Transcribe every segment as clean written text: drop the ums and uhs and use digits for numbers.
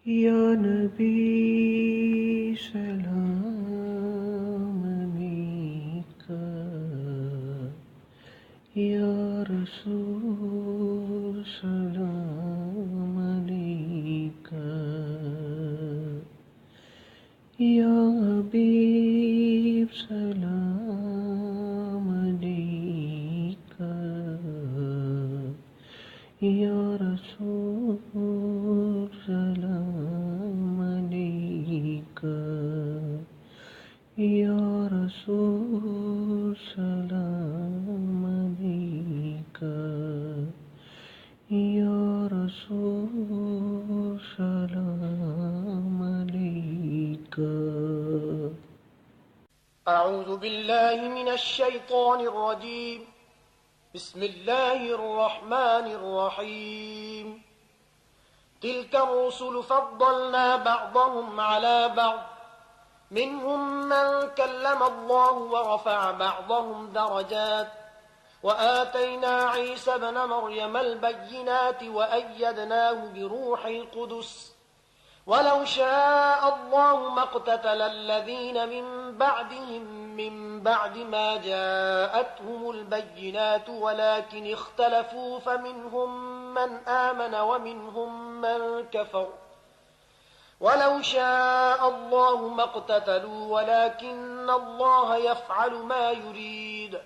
या नबी सलाम अलैका, या रसूल सलाम अलैका, या हबीब सलाम अलैका, या रसूल सलाम अलैका, या रसूल सलाम अलैका, या रसूल सलाम अलैका। أعوذ بالله من الشيطان الرجيم. بسم الله الرحمن الرحيم. تلك الرسل فضلنا بعضهم على بعض، منهم من كلم الله ورفع بعضهم درجات، وآتينا عيسى ابن مريم البينات وأيدناه بروح القدس، ولو شاء الله ما اقتتل الذين من بعدهم من بعد ما جاءتهم البينات ولكن اختلفوا، فمنهم من آمن ومنهم من كفر، ولو شاء الله ما اقتتلوا ولكن الله يفعل ما يريد.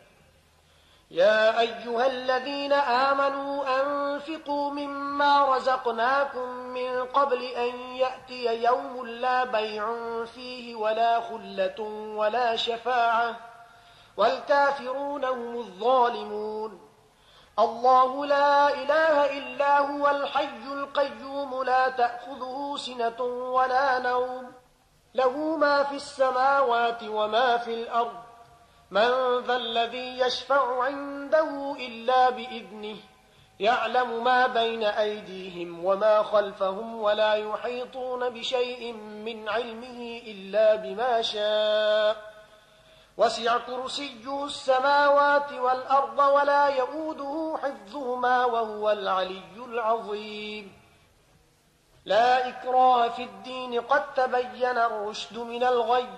يا أيها الذين آمنوا أنفقوا مما رزقناكم من قبل أن يأتي يوم لا بيع فيه ولا خلة ولا شفاعة، والكافرون هم الظالمون. الله لا إله إلا هو الحي القيوم، لا تأخذه سنة ولا نوم، له ما في السماوات وما في الأرض. من ذا الذي يشفع عنده إلا بإذنه، يعلم ما بين أيديهم وما خلفهم، ولا يحيطون بشيء من علمه إلا بما شاء. وسع كرسيه السماوات والأرض ولا يؤوده حفظهما وهو العلي العظيم. لا إكراه في الدين، قد تبين الرشد من الغي،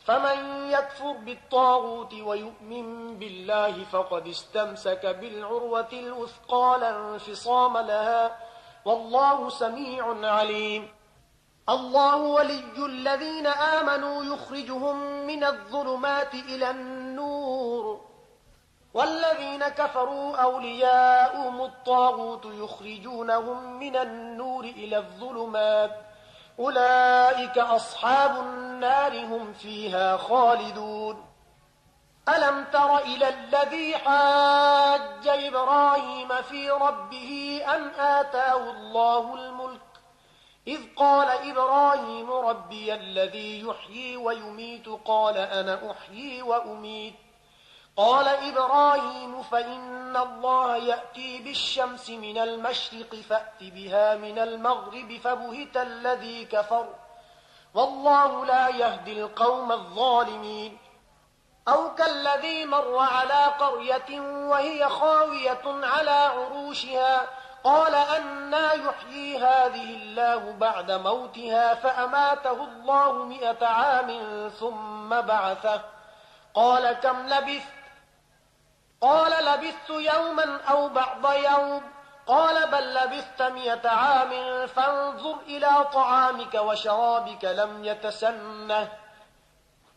فمن يكفر بالطاغوت ويؤمن بالله فقد استمسك بالعروة الوثقى لا انفصام لها، والله سميع عليم. الله ولي الذين آمنوا يخرجهم من الظلمات إلى النور، والذين كفروا أولياؤهم الطاغوت يخرجونهم من النور إلى الظلمات، أولئك أصحاب النار هم فيها خالدون. ألم تر إلى الذي حاج إبراهيم في ربه أن آتاه الله الملك، إذ قال إبراهيم ربي الذي يحيي ويميت، قال أنا أحيي وأميت. قال إبراهيم فإن الله يأتي بالشمس من المشرق فأت بها من المغرب، فبهت الذي كفر، والله لا يهدي القوم الظالمين. أو كالذي مر على قرية وهي خاوية على عروشها، قال أنى يحيي هذه الله بعد موتها، فأماته الله 100 عام ثم بعثه، قال كم لبثت؟ قال لبثت يوما أو بعض يوم، قال بل لبثت 100 عام، فانظر إلى طعامك وشرابك لم يتسنه،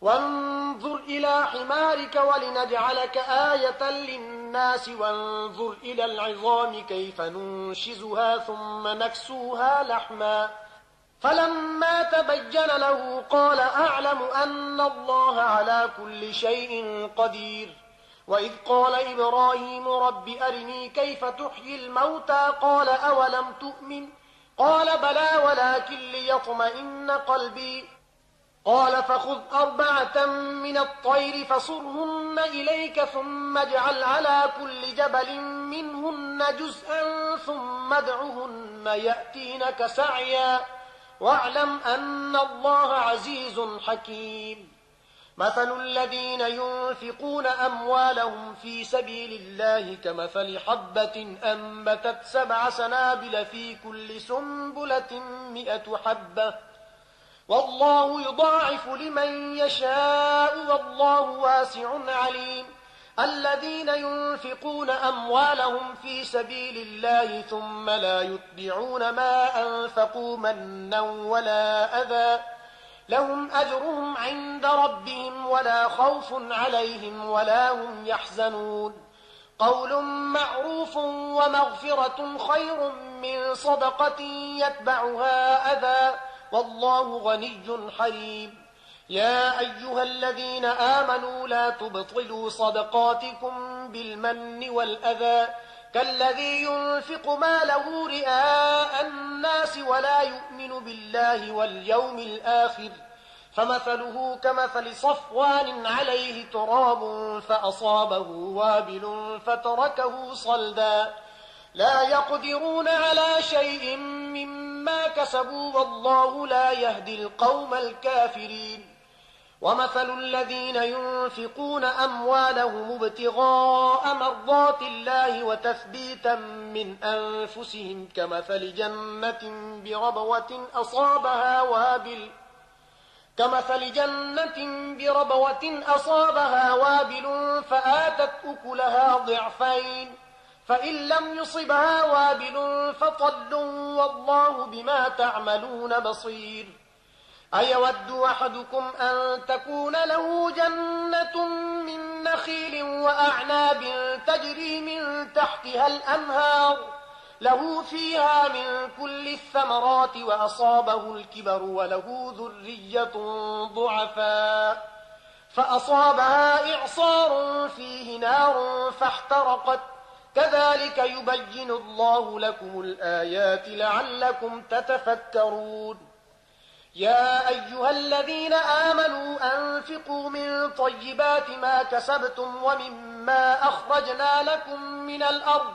وانظر إلى حمارك ولنجعلك آية للناس، وانظر إلى العظام كيف ننشزها ثم نكسوها لحما، فلما تبين له قال أعلم أن الله على كل شيء قدير. وإذ قال إبراهيم رب أرني كيف تحيي الموتى، قال أولم تؤمن؟ قال بلى ولكن ليطمئن قلبي. قال فخذ 4 من الطير فصرهن إليك، ثم اجعل على كل جبل منهن جزءا، ثم ادعهن يأتينك سعيا، واعلم أن الله عزيز حكيم. مثل الذين ينفقون أموالهم في سبيل الله كمثل حبة أنبتت 7 سنابل في كل سنبلة 100 حبة والله يضاعف لمن يشاء والله واسع عليم. الذين ينفقون أموالهم في سبيل الله ثم لا يتبعون ما أنفقوا منا ولا أذى لهم أجرهم عند ربهم ولا خوف عليهم ولا هم يحزنون. قول معروف ومغفرة خير من صدقة يتبعها أذى والله غني حليم. يا أيها الذين آمنوا لا تبطلوا صدقاتكم بالمن والأذى كالذي ينفق ماله رئاء الناس ولا يؤمن بالله واليوم الآخر فمثله كمثل صفوان عليه تراب فأصابه وابل فتركه صلدا لا يقدرون على شيء مما كسبوا والله لا يهدي القوم الكافرين. ومثل الذين ينفقون أموالهم ابتغاء مرضات الله وتثبيتا من أنفسهم كمثل جنة بربوة أصابها وابل فآتت أكلها ضعفين فإن لم يصبها وابل فطل والله بما تعملون بصير. أيود أحدكم أن تكون له جنة من نخيل وأعناب تجري من تحتها الأنهار له فيها من كل الثمرات وأصابه الكبر وله ذرية ضعفاء فأصابها إعصار فيه نار فاحترقت كذلك يبين الله لكم الآيات لعلكم تتفكرون. يا أيها الذين آمنوا أنفقوا من طيبات ما كسبتم ومما أخرجنا لكم من الأرض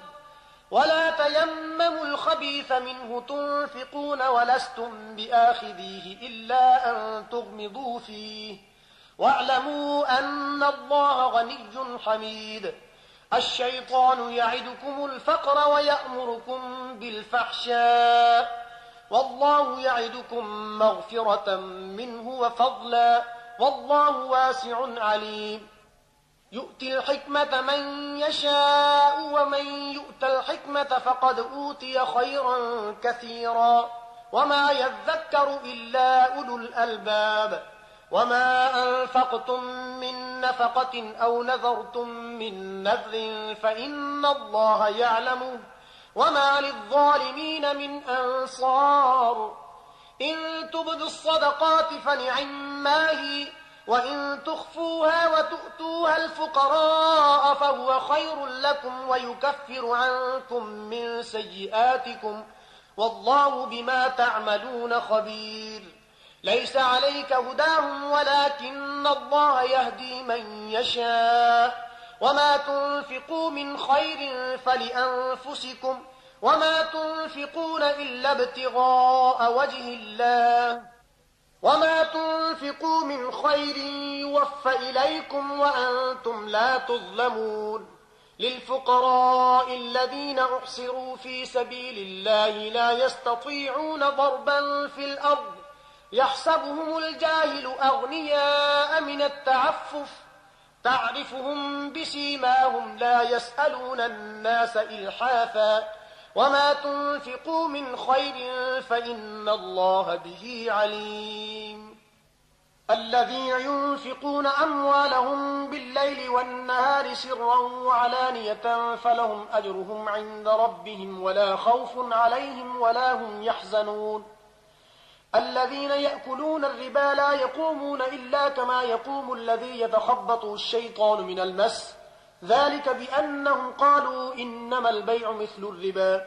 ولا تيمموا الخبيث منه تنفقون ولستم بآخذيه إلا أن تغمضوا فيه واعلموا أن الله غني حميد. الشيطان يعدكم الفقر ويأمركم بالفحشاء والله يعدكم مغفرة منه وفضلا والله واسع عليم. يؤتي الحكمة من يشاء ومن يؤت الحكمة فقد أوتي خيرا كثيرا وما يذكر إلا أولو الألباب. وما أنفقتم من نفقة أو نذرتم من نذر فإن الله يعلمه وما للظالمين من أنصار. إن تبدوا الصدقات فنعما هي وإن تخفوها وتؤتوها الفقراء فهو خير لكم ويكفر عنكم من سيئاتكم والله بما تعملون خبير. ليس عليك هداهم ولكن الله يهدي من يشاء وما تنفقوا من خير فلأنفسكم وما تنفقون إلا ابتغاء وجه الله وما تنفقوا من خير يوفى إليكم وأنتم لا تظلمون. للفقراء الذين أحصروا في سبيل الله لا يستطيعون ضربا في الأرض يحسبهم الجاهل أغنياء من التعفف تعرفهم بسيماهم لا يسألون الناس إلحافا وما تنفقوا من خير فإن الله به عليم. الذين ينفقون أموالهم بالليل والنهار سرا وعلانية فلهم أجرهم عند ربهم ولا خوف عليهم ولا هم يحزنون. الذين يأكلون الربا لا يقومون إلا كما يقوم الذي يتخبطه الشيطان من المس ذلك بأنهم قالوا إنما البيع مثل الربا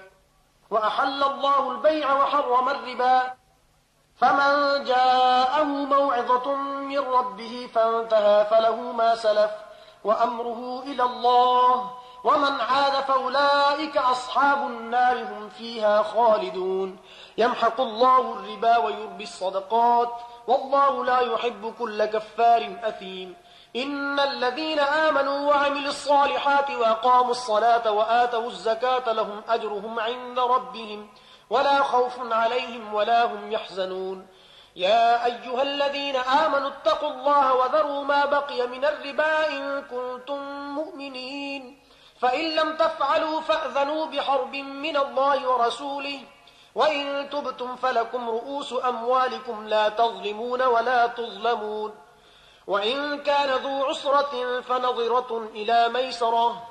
وأحل الله البيع وحرم الربا فمن جاءه موعظة من ربه فانتهى فله ما سلف وأمره إلى الله ومن عاد فأولئك أصحاب النار هم فيها خالدون يمحق الله الربا ويربي الصدقات والله لا يحب كل كفار أثيم إن الذين آمنوا وعملوا الصالحات وأقاموا الصلاة وآتوا الزكاة لهم أجرهم عند ربهم ولا خوف عليهم ولا هم يحزنون يا أيها الذين آمنوا اتقوا الله وذروا ما بقي من الربا إن كنتم مؤمنين فإن لم تفعلوا فأذنوا بحرب من الله ورسوله وإن تبتم فلكم رؤوس أموالكم لا تظلمون ولا تظلمون وإن كان ذو عسرة فنظرة إلى ميسرة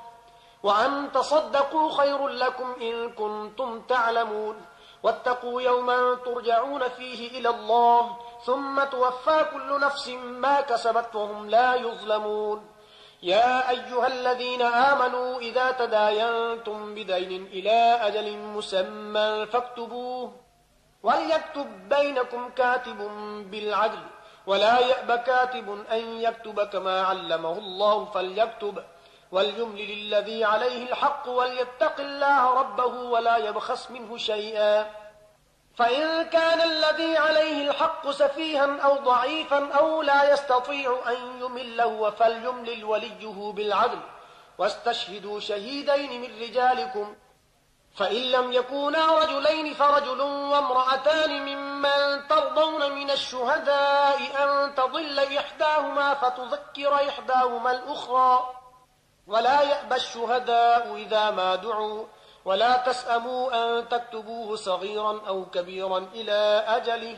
وأن تصدقوا خير لكم إن كنتم تعلمون واتقوا يوما ترجعون فيه إلى الله ثم توفى كل نفس ما كسبت وهم لا يظلمون يا أيها الذين آمنوا إذا تداينتم بدين إلى أجل مسمى فاكتبوه وليكتب بينكم كاتب بالعدل ولا يأب كاتب أن يكتب كما علمه الله فليكتب وليملل الذي عليه الحق وليتق الله ربه ولا يبخس منه شيئا فإن كان الذي عليه الحق سفيها أو ضعيفا أو لا يستطيع أن يمله فليملل وليه بالعدل واستشهدوا شهيدين من رجالكم فإن لم يكونا رجلين فرجل وامرأتان ممن ترضون من الشهداء أن تضل إحداهما فتذكر إحداهما الأخرى ولا يأبى الشهداء إذا ما دعوا ولا تسأموا أن تكتبوه صغيرا أو كبيرا إلى أجله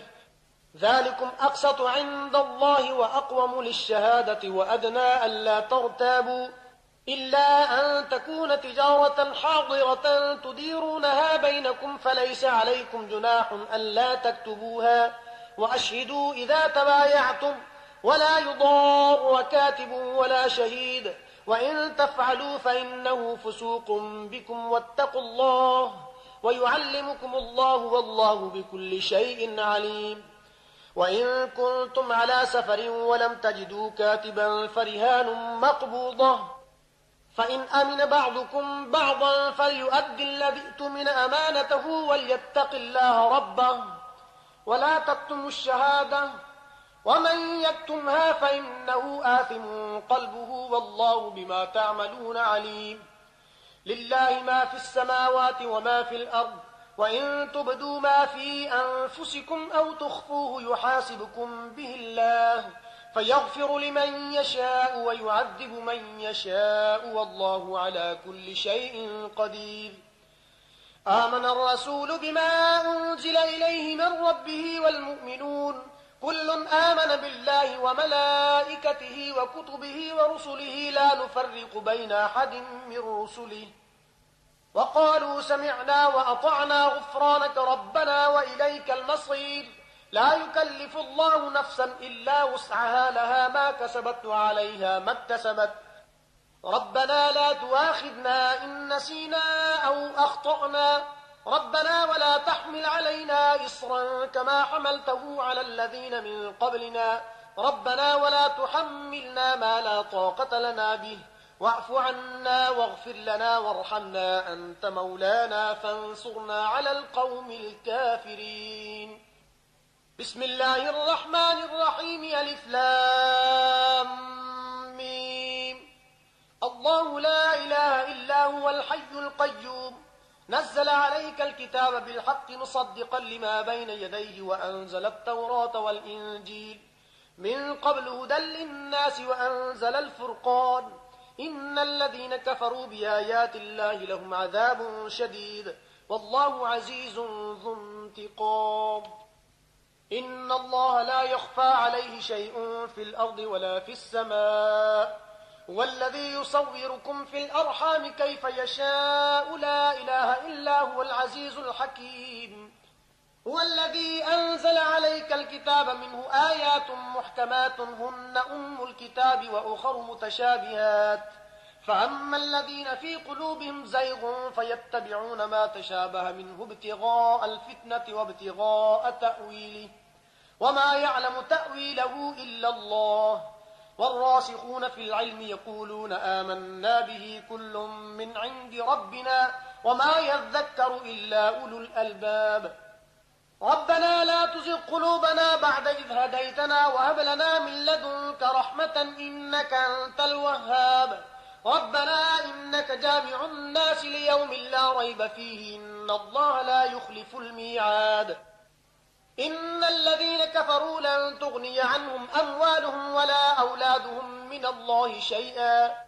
ذلكم أقسط عند الله وأقوم للشهادة وأدنى ألا ترتابوا إلا أن تكون تجارة حاضرة تديرونها بينكم فليس عليكم جناح ألا تكتبوها وأشهدوا إذا تبايعتم ولا يضار كاتب ولا شهيد وإن تفعلوا فإنه فسوق بكم واتقوا الله ويعلمكم الله والله بكل شيء عليم وإن كنتم على سفر ولم تجدوا كاتبا فرهان مقبوضة فإن أمن بعضكم بعضا فليؤدي الذي اؤتمن أمانته وليتق الله ربه ولا تكتموا الشهادة ومن يكتمها فإنه آثم قلبه والله بما تعملون عليم لله ما في السماوات وما في الأرض وإن تبدوا ما في أنفسكم أو تخفوه يحاسبكم به الله فيغفر لمن يشاء ويعذب من يشاء والله على كل شيء قدير آمن الرسول بما أنزل إليه من ربه والمؤمنون كل آمن بالله وملائكته وكتبه ورسله لا نفرق بين أحد من رسله وقالوا سمعنا وأطعنا غفرانك ربنا وإليك المصير لا يكلف الله نفسا إلا وسعها لها ما كسبت وعليها ما اكتسبت ربنا لا تؤاخذنا إن نسينا أو أخطأنا ربنا ولا تحمل علينا إصرا كما حملته على الذين من قبلنا ربنا ولا تحملنا ما لا طاقة لنا به واعف عنا واغفر لنا وارحمنا أنت مولانا فانصرنا على القوم الكافرين بسم الله الرحمن الرحيم ألف لام ميم الله لا إله إلا هو الحي القيوم نزل عليك الكتاب بالحق مصدقا لما بين يديه وأنزل التوراة والإنجيل من قبل هدى للناس وأنزل الفرقان إن الذين كفروا بآيات الله لهم عذاب شديد والله عزيز ذو انتقام إن الله لا يخفى عليه شيء في الأرض ولا في السماء والذي يصوركم في الأرحام كيف يشاء لا إله إلا هو العزيز الحكيم هو الذي أنزل عليك الكتاب منه آيات محكمات هن أم الكتاب وأخر متشابهات فأما الذين في قلوبهم زيغ فيتبعون ما تشابه منه ابتغاء الفتنة وابتغاء تأويله وما يعلم تأويله إلا الله والراسخون في العلم يقولون آمنا به كل من عند ربنا وما يذكر إلا أولو الألباب ربنا لا تزغ قلوبنا بعد إذ هديتنا وهب لنا من لدنك رحمة إنك أنت الوهاب ربنا إنك جامع الناس ليوم لا ريب فيه إن الله لا يخلف الميعاد إن الذين كفروا لن تغني عنهم أموالهم ولا أولادهم من الله شيئا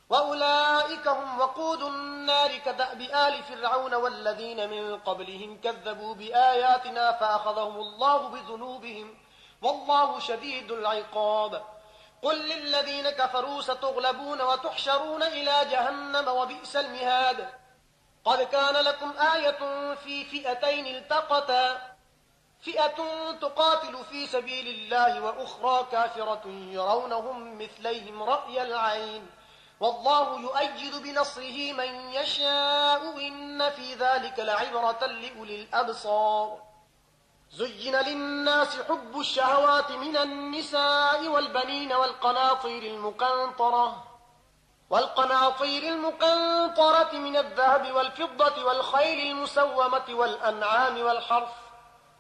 وأولئك هم وقود النار كدأب آل فرعون والذين من قبلهم كذبوا بآياتنا فأخذهم الله بذنوبهم والله شديد العقاب قل للذين كفروا ستغلبون وتحشرون إلى جهنم وبئس المهاد قد كان لكم آية في فئتين التقتا فئة تقاتل في سبيل الله وأخرى كافرة يرونهم مثليهم رأي العين والله يؤيد بنصره من يشاء إن في ذلك لعبرة لأولي الأبصار زين للناس حب الشهوات من النساء والبنين والقناطير المقنطرة من الذهب والفضة والخيل المسومة والأنعام والحرث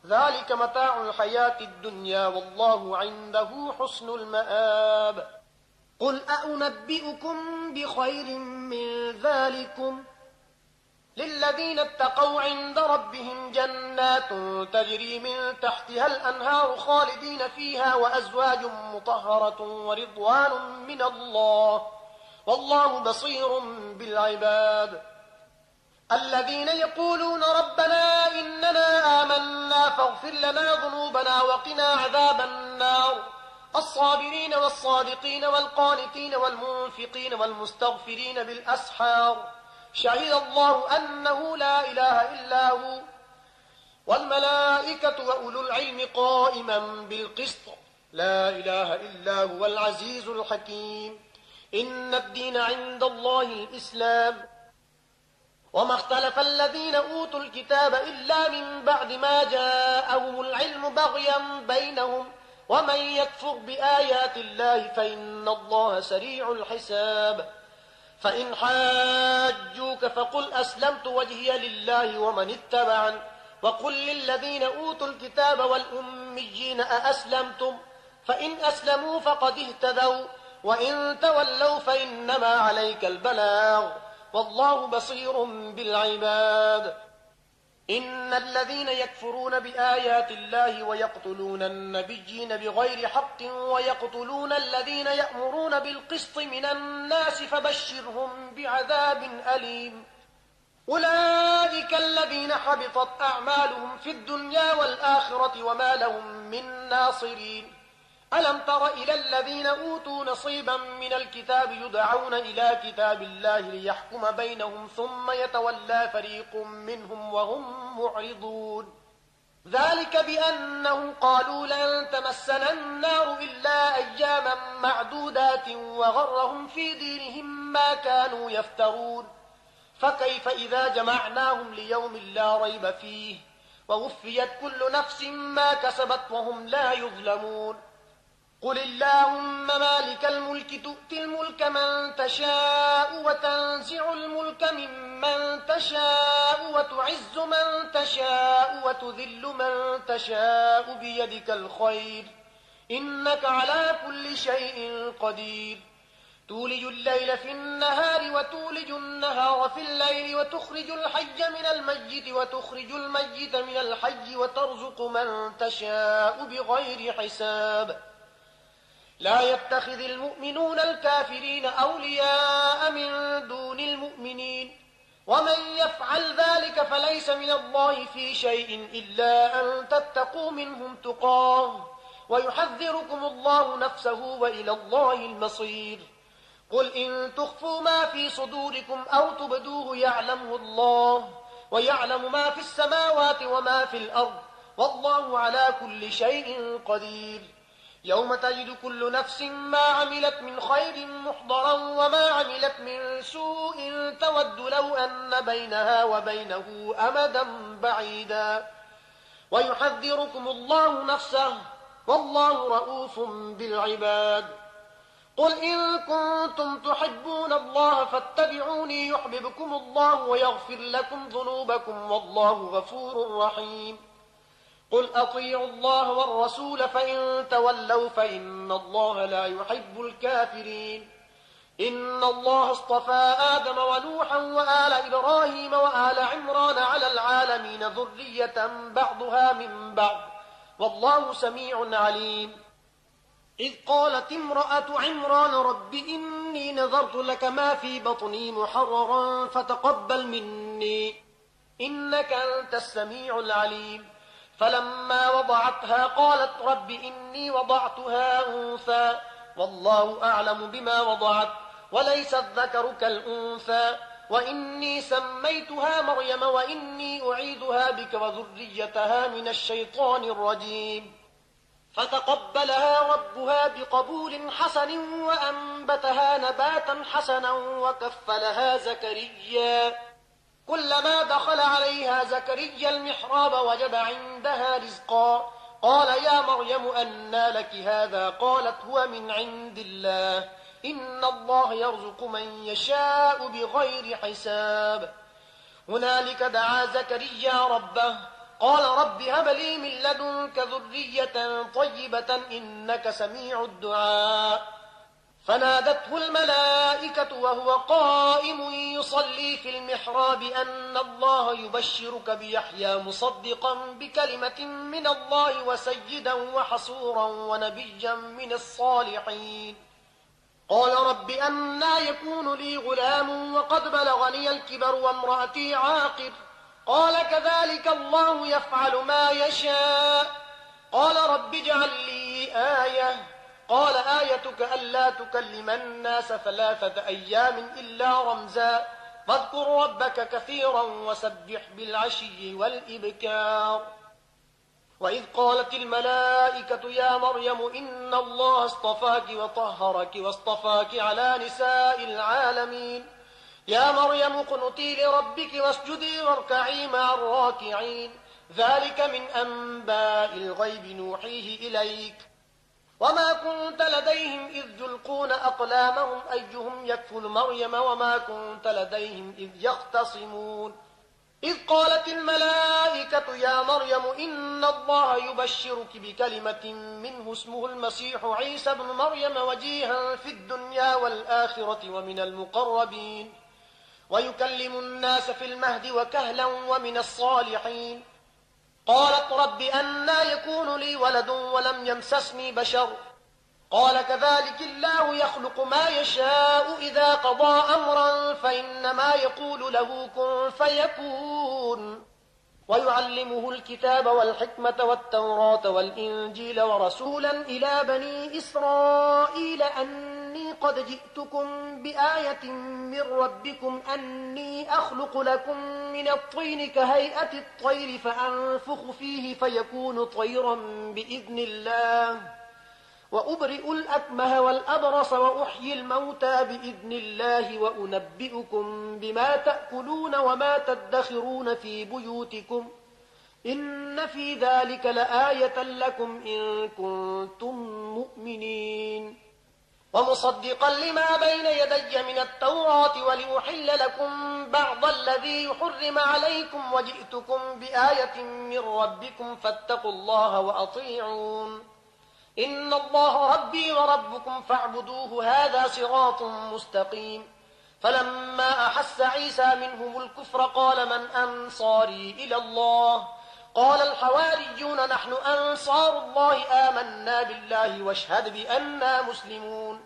ذلك متاع الحياة الدنيا والله عنده حسن المآب قل أنبئكم بخير من ذلكم للذين اتقوا عند ربهم جنات تجري من تحتها الأنهار خالدين فيها وأزواج مطهرة ورضوان من الله والله بصير بالعباد الذين يقولون ربنا إننا آمنا فاغفر لنا ذنوبنا وقنا عذاب النار الصابرين والصادقين والقانتين والمنفقين والمستغفرين بالأسحار شهد الله أنه لا إله إلا هو والملائكة وأولو العلم قائما بالقسط لا إله إلا هو العزيز الحكيم إن الدين عند الله الإسلام وما اختلف الذين أوتوا الكتاب إلا من بعد ما جاءهم العلم بغيا بينهم ومن يكفر بآيات الله فإن الله سريع الحساب فإن حاجوك فقل أسلمت وجهي لله ومن اتبعن وقل للذين أوتوا الكتاب والأميين أأسلمتم فإن أسلموا فقد اهتدوا وإن تولوا فإنما عليك البلاغ والله بصير بالعباد إن الذين يكفرون بآيات الله ويقتلون النبيين بغير حق ويقتلون الذين يأمرون بالقسط من الناس فبشرهم بعذاب أليم أولئك الذين حبطت أعمالهم في الدنيا والآخرة وما لهم من ناصرين ألم تر إلى الذين أوتوا نصيبا من الكتاب يدعون إلى كتاب الله ليحكم بينهم ثم يتولى فريق منهم وهم معرضون ذلك بأنهم قالوا لن تمسنا النار إلا أياما معدودات وغرهم في دينهم ما كانوا يفترون فكيف إذا جمعناهم ليوم لا ريب فيه ووفيت كل نفس ما كسبت وهم لا يظلمون قل اللهم مالك الملك تؤتي الملك من تشاء وتنزع الملك ممن تشاء وتعز من تشاء وتذل من تشاء بيدك الخير إنك على كل شيء قدير تولج الليل في النهار وتولج النهار في الليل وتخرج الحي من الميت وتخرج الميت من الحي وترزق من تشاء بغير حساب لا يتخذ المؤمنون الكافرين أولياء من دون المؤمنين ومن يفعل ذلك فليس من الله في شيء إلا أن تتقوا منهم تقاه ويحذركم الله نفسه وإلى الله المصير قل إن تخفوا ما في صدوركم أو تبدوه يعلمه الله ويعلم ما في السماوات وما في الأرض والله على كل شيء قدير يوم تجد كل نفس ما عملت من خير محضرا وما عملت من سوء تود لو أن بينها وبينه أمدا بعيدا ويحذركم الله نفسه والله رؤوف بالعباد قل إن كنتم تحبون الله فاتبعوني يحببكم الله ويغفر لكم ذنوبكم والله غفور رحيم قل أطيعوا الله والرسول فإن تولوا فإن الله لا يحب الكافرين إن الله اصطفى آدم ونوحا وآل إبراهيم وآل عمران على العالمين ذرية بعضها من بعض والله سميع عليم إذ قالت امرأة عمران رب إني نذرت لك ما في بطني محررا فتقبل مني إنك أنت السميع العليم فلما وضعتها قالت رب إني وضعتها أنثى والله أعلم بما وضعت وليس الذكر كالأنثى وإني سميتها مريم وإني أعيذها بك وذريتها من الشيطان الرجيم فتقبلها ربها بقبول حسن وأنبتها نباتا حسنا وكفلها زكريا كلما دخل عليها زكريا المحراب وجد عندها رزقا قال يا مريم أنى لك هذا قالت هو من عند الله إن الله يرزق من يشاء بغير حساب هنالك دعا زكريا ربه قال رب هب لي من لدنك ذرية طيبة إنك سميع الدعاء فنادته الملائكة وهو قائم يصلي في المحراب أن الله يبشرك بيحيى مصدقا بكلمة من الله وسيدا وحصورا ونبيا من الصالحين قال رب أنى يكون لي غلام وقد بلغني الكبر وامرأتي عاقر قال كذلك الله يفعل ما يشاء قال رب اجعل لي آية قال آيتك ألا تكلم الناس 3 أيام إلا رمزا فاذكر ربك كثيرا وسبح بالعشي والإبكار وإذ قالت الملائكة يا مريم إن الله اصطفاك وطهرك واصطفاك على نساء العالمين يا مريم اقنتي لربك واسجدي واركعي مع الراكعين ذلك من أنباء الغيب نوحيه إليك وما كنت لديهم إذ يلقون أقلامهم أيهم يكفل مريم وما كنت لديهم إذ يختصمون إذ قالت الملائكة يا مريم إن الله يبشرك بكلمة منه اسمه المسيح عيسى بن مريم وجيها في الدنيا والآخرة ومن المقربين ويكلم الناس في المهد وكهلا ومن الصالحين قالت رب أنى يكون لي ولد ولم يمسسني بشر قال كذلك الله يخلق ما يشاء إذا قضى أمرا فإنما يقول له كن فيكون ويعلمه الكتاب والحكمة والتوراة والإنجيل ورسولا إلى بني إسرائيل أني قد جئتكم بآية من ربكم أني أخلق لكم من الطين كهيئة الطير فأنفخ فيه فيكون طيرا بإذن الله وأبرئ الأكمه والأبرص وأحيي الموتى بإذن الله وأنبئكم بما تأكلون وما تدخرون في بيوتكم إن في ذلك لآية لكم إن كنتم مؤمنين ومصدقا لما بين يدي من التوراة ولأحل لكم بعض الذي يحرم عليكم وجئتكم بآية من ربكم فاتقوا الله وأطيعون إن الله ربي وربكم فاعبدوه هذا صراط مستقيم فلما أحس عيسى منهم الكفر قال من أنصاري إلى الله قال الحواريون نحن أنصار الله آمنا بالله واشهد بأننا مسلمون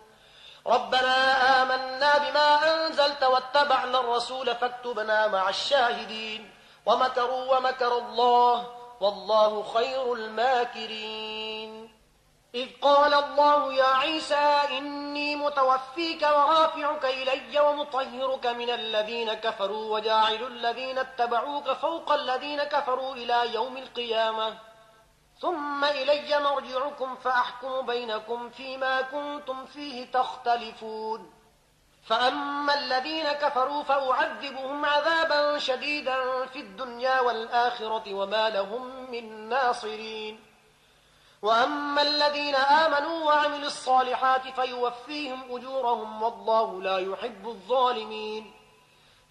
ربنا آمنا بما أنزلت واتبعنا الرسول فاكتبنا مع الشاهدين ومكروا ومكر الله والله خير الماكرين إذ قال الله يا عيسى إني متوفيك ورافعك إلي ومطهرك من الذين كفروا وجاعل الذين اتبعوك فوق الذين كفروا إلى يوم القيامة ثم إلي مرجعكم فأحكم بينكم فيما كنتم فيه تختلفون فأما الذين كفروا فأعذبهم عذابا شديدا في الدنيا والآخرة وما لهم من ناصرين وأما الذين آمنوا وعملوا الصالحات فيوفيهم أجورهم والله لا يحب الظالمين.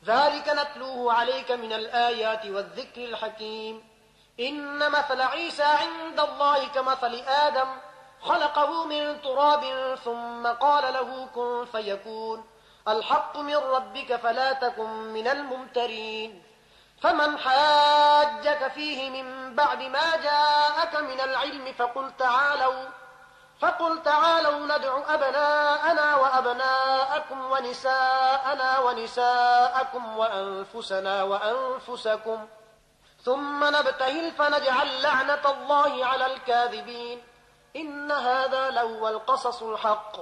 ذلك نتلوه عليك من الآيات والذكر الحكيم. إن مثل عيسى عند الله كمثل آدم خلقه من تراب ثم قال له كن فيكون. الحق من ربك فلا تكن من الممترين. فمن حاجك فيه من بعد ما جاءك من العلم فقل تعالوا ندع أبناءنا وأبناءكم ونساءنا ونساءكم وأنفسنا وأنفسكم ثم نبتهل فنجعل لعنة الله على الكاذبين. إن هذا لهو القصص الحق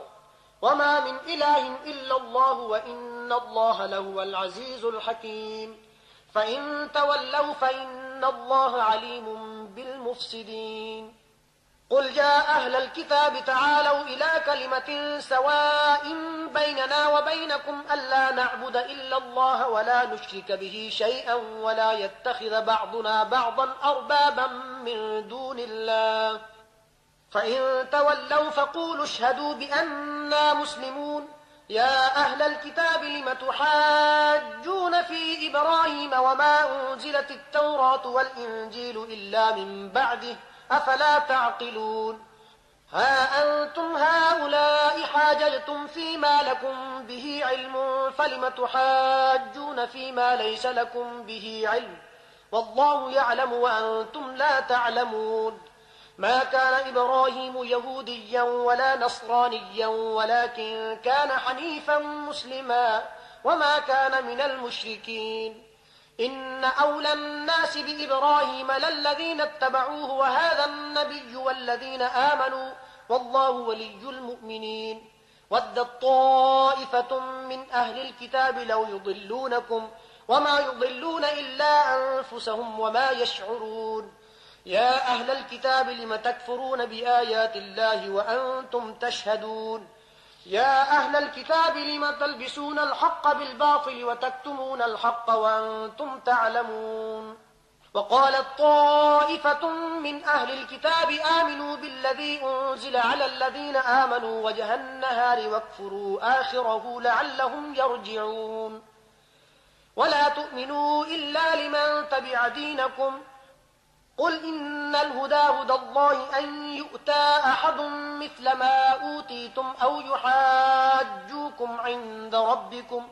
وما من إله إلا الله وإن الله لهو العزيز الحكيم. فإن تولوا فإن الله عليم بالمفسدين. قل يا أهل الكتاب تعالوا إلى كلمة سواء بيننا وبينكم ألا نعبد إلا الله ولا نشرك به شيئا ولا يتخذ بعضنا بعضا أربابا من دون الله. فإن تولوا فقولوا اشهدوا بأننا مسلمون. يا أهل الكتاب لم تحاجون في إبراهيم وما أنزلت التوراة والإنجيل إلا من بعده أفلا تعقلون. ها أنتم هؤلاء حاججتم فيما لكم به علم فلم تحاجون فيما ليس لكم به علم والله يعلم وأنتم لا تعلمون. ما كان إبراهيم يهوديا ولا نصرانيا ولكن كان حنيفا مسلما وما كان من المشركين. إن أولى الناس بإبراهيم للذين اتبعوه وهذا النبي والذين آمنوا والله ولي المؤمنين. ودت طائفة من أهل الكتاب لو يضلونكم وما يضلون إلا أنفسهم وما يشعرون. يا أهل الكتاب لم تكفرون بآيات الله وأنتم تشهدون. يا أهل الكتاب لم تلبسون الحق بالباطل وتكتمون الحق وأنتم تعلمون. وقالت طائفة من أهل الكتاب آمنوا بالذي أنزل على الذين آمنوا وجه النهار واكفروا آخره لعلهم يرجعون. ولا تؤمنوا إلا لمن تبع دينكم. قل إن الهدى هدى الله أن يؤتى أحد مثل ما أوتيتم أو يحاجوكم عند ربكم.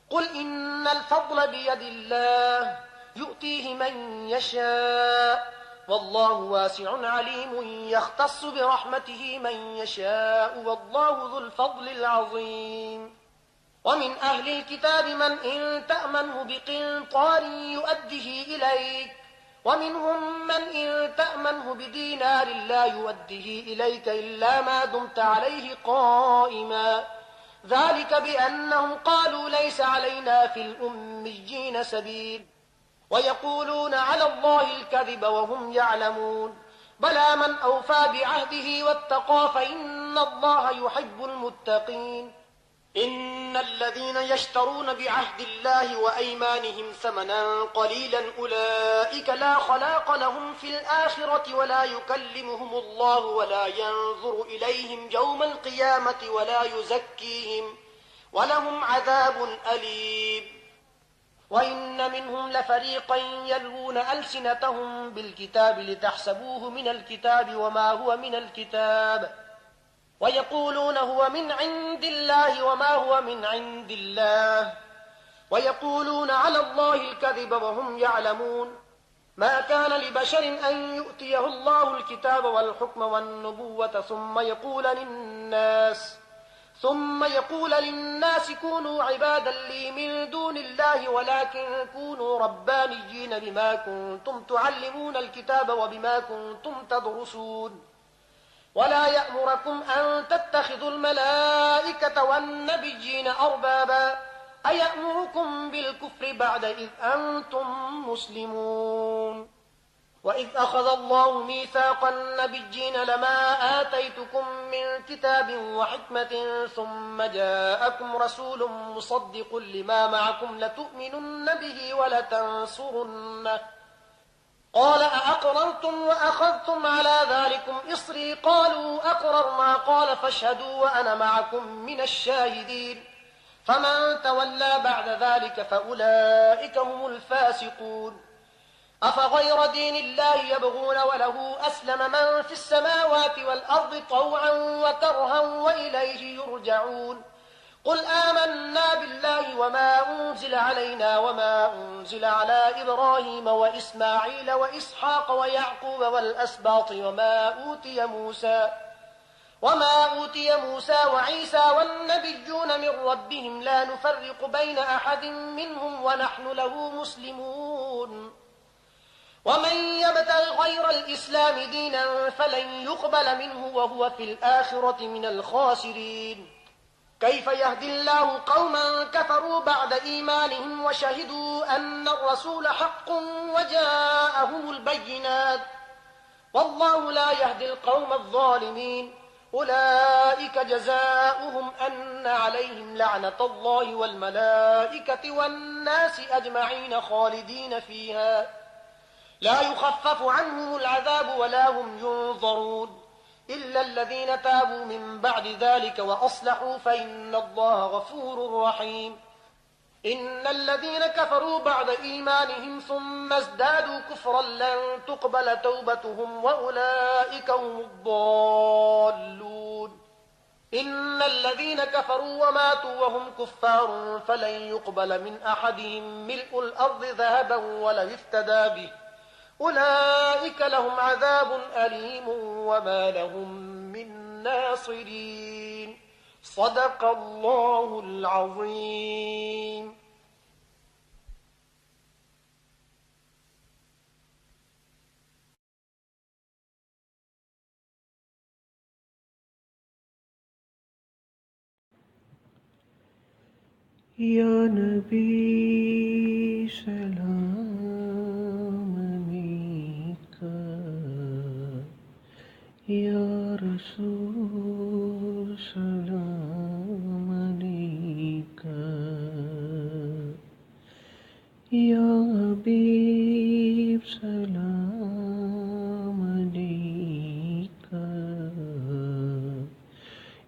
قل إن الفضل بيد الله يؤتيه من يشاء والله واسع عليم يختص برحمته من يشاء والله ذو الفضل العظيم. ومن أهل الكتاب من إن تأمنه بقنطار يؤده إليك ومنهم من إن تأمنه بدينار لا يؤده إليك إلا ما دمت عليه قائما. ذلك بأنهم قالوا ليس علينا في الأميين سبيل ويقولون على الله الكذب وهم يعلمون. بلى من أوفى بعهده واتقى فإن الله يحب المتقين. إن الذين يشترون بعهد الله وأيمانهم ثمنا قليلا أولئك لا خلاق لهم في الآخرة ولا يكلمهم الله ولا ينظر إليهم يوم القيامة ولا يزكيهم ولهم عذاب أليم. وإن منهم لفريقا يلوون ألسنتهم بالكتاب لتحسبوه من الكتاب وما هو من الكتاب ويقولون هو من عند الله وما هو من عند الله ويقولون على الله الكذب وهم يعلمون. ما كان لبشر أن يؤتيه الله الكتاب والحكم والنبوة ثم يقول للناس كونوا عبادا لي من دون الله ولكن كونوا ربانيين بما كنتم تعلمون الكتاب وبما كنتم تدرسون. ولا يأمركم أن تتخذوا الملائكة والنبيين أربابا أيأمركم بالكفر بعد إذ أنتم مسلمون. وإذ أخذ الله ميثاق النبيين لما آتيتكم من كتاب وحكمة ثم جاءكم رسول مصدق لما معكم لتؤمنن به ولتنصرنه قال أأقررتم وأخذتم على ذلكم إصري قالوا أقررنا قال فاشهدوا وأنا معكم من الشاهدين فمن تولى بعد ذلك فأولئك هم الفاسقون أفغير دين الله يبغون وله أسلم من في السماوات والأرض طوعا وكرها وإليه يرجعون قل آمنا بالله وما أنزل علينا وما أنزل على إبراهيم وإسماعيل وإسحاق ويعقوب والأسباط وما أوتي موسى وعيسى والنبيون من ربهم لا نفرق بين أحد منهم ونحن له مسلمون ومن يبتغ غير الإسلام دينا فلن يقبل منه وهو في الآخرة من الخاسرين كيف يهدي الله قوما كفروا بعد إيمانهم وشهدوا أن الرسول حق وجاءهم البينات والله لا يهدي القوم الظالمين أولئك جزاؤهم أن عليهم لعنة الله والملائكة والناس أجمعين خالدين فيها لا يخفف عنهم العذاب ولا هم ينظرون إلا الذين تابوا من بعد ذلك وأصلحوا فإن الله غفور رحيم إن الذين كفروا بعد إيمانهم ثم ازدادوا كفرا لن تقبل توبتهم وأولئك هم الضالون إن الذين كفروا وماتوا وهم كفار فلن يقبل من أحدهم ملء الأرض ذهبا ولو افتدى به أولئك لهم عذاب أليم وما لهم من ناصرين صدق الله العظيم. يا نبي سلام عليك يا رسول سلام عليك يا حبيب سلام عليك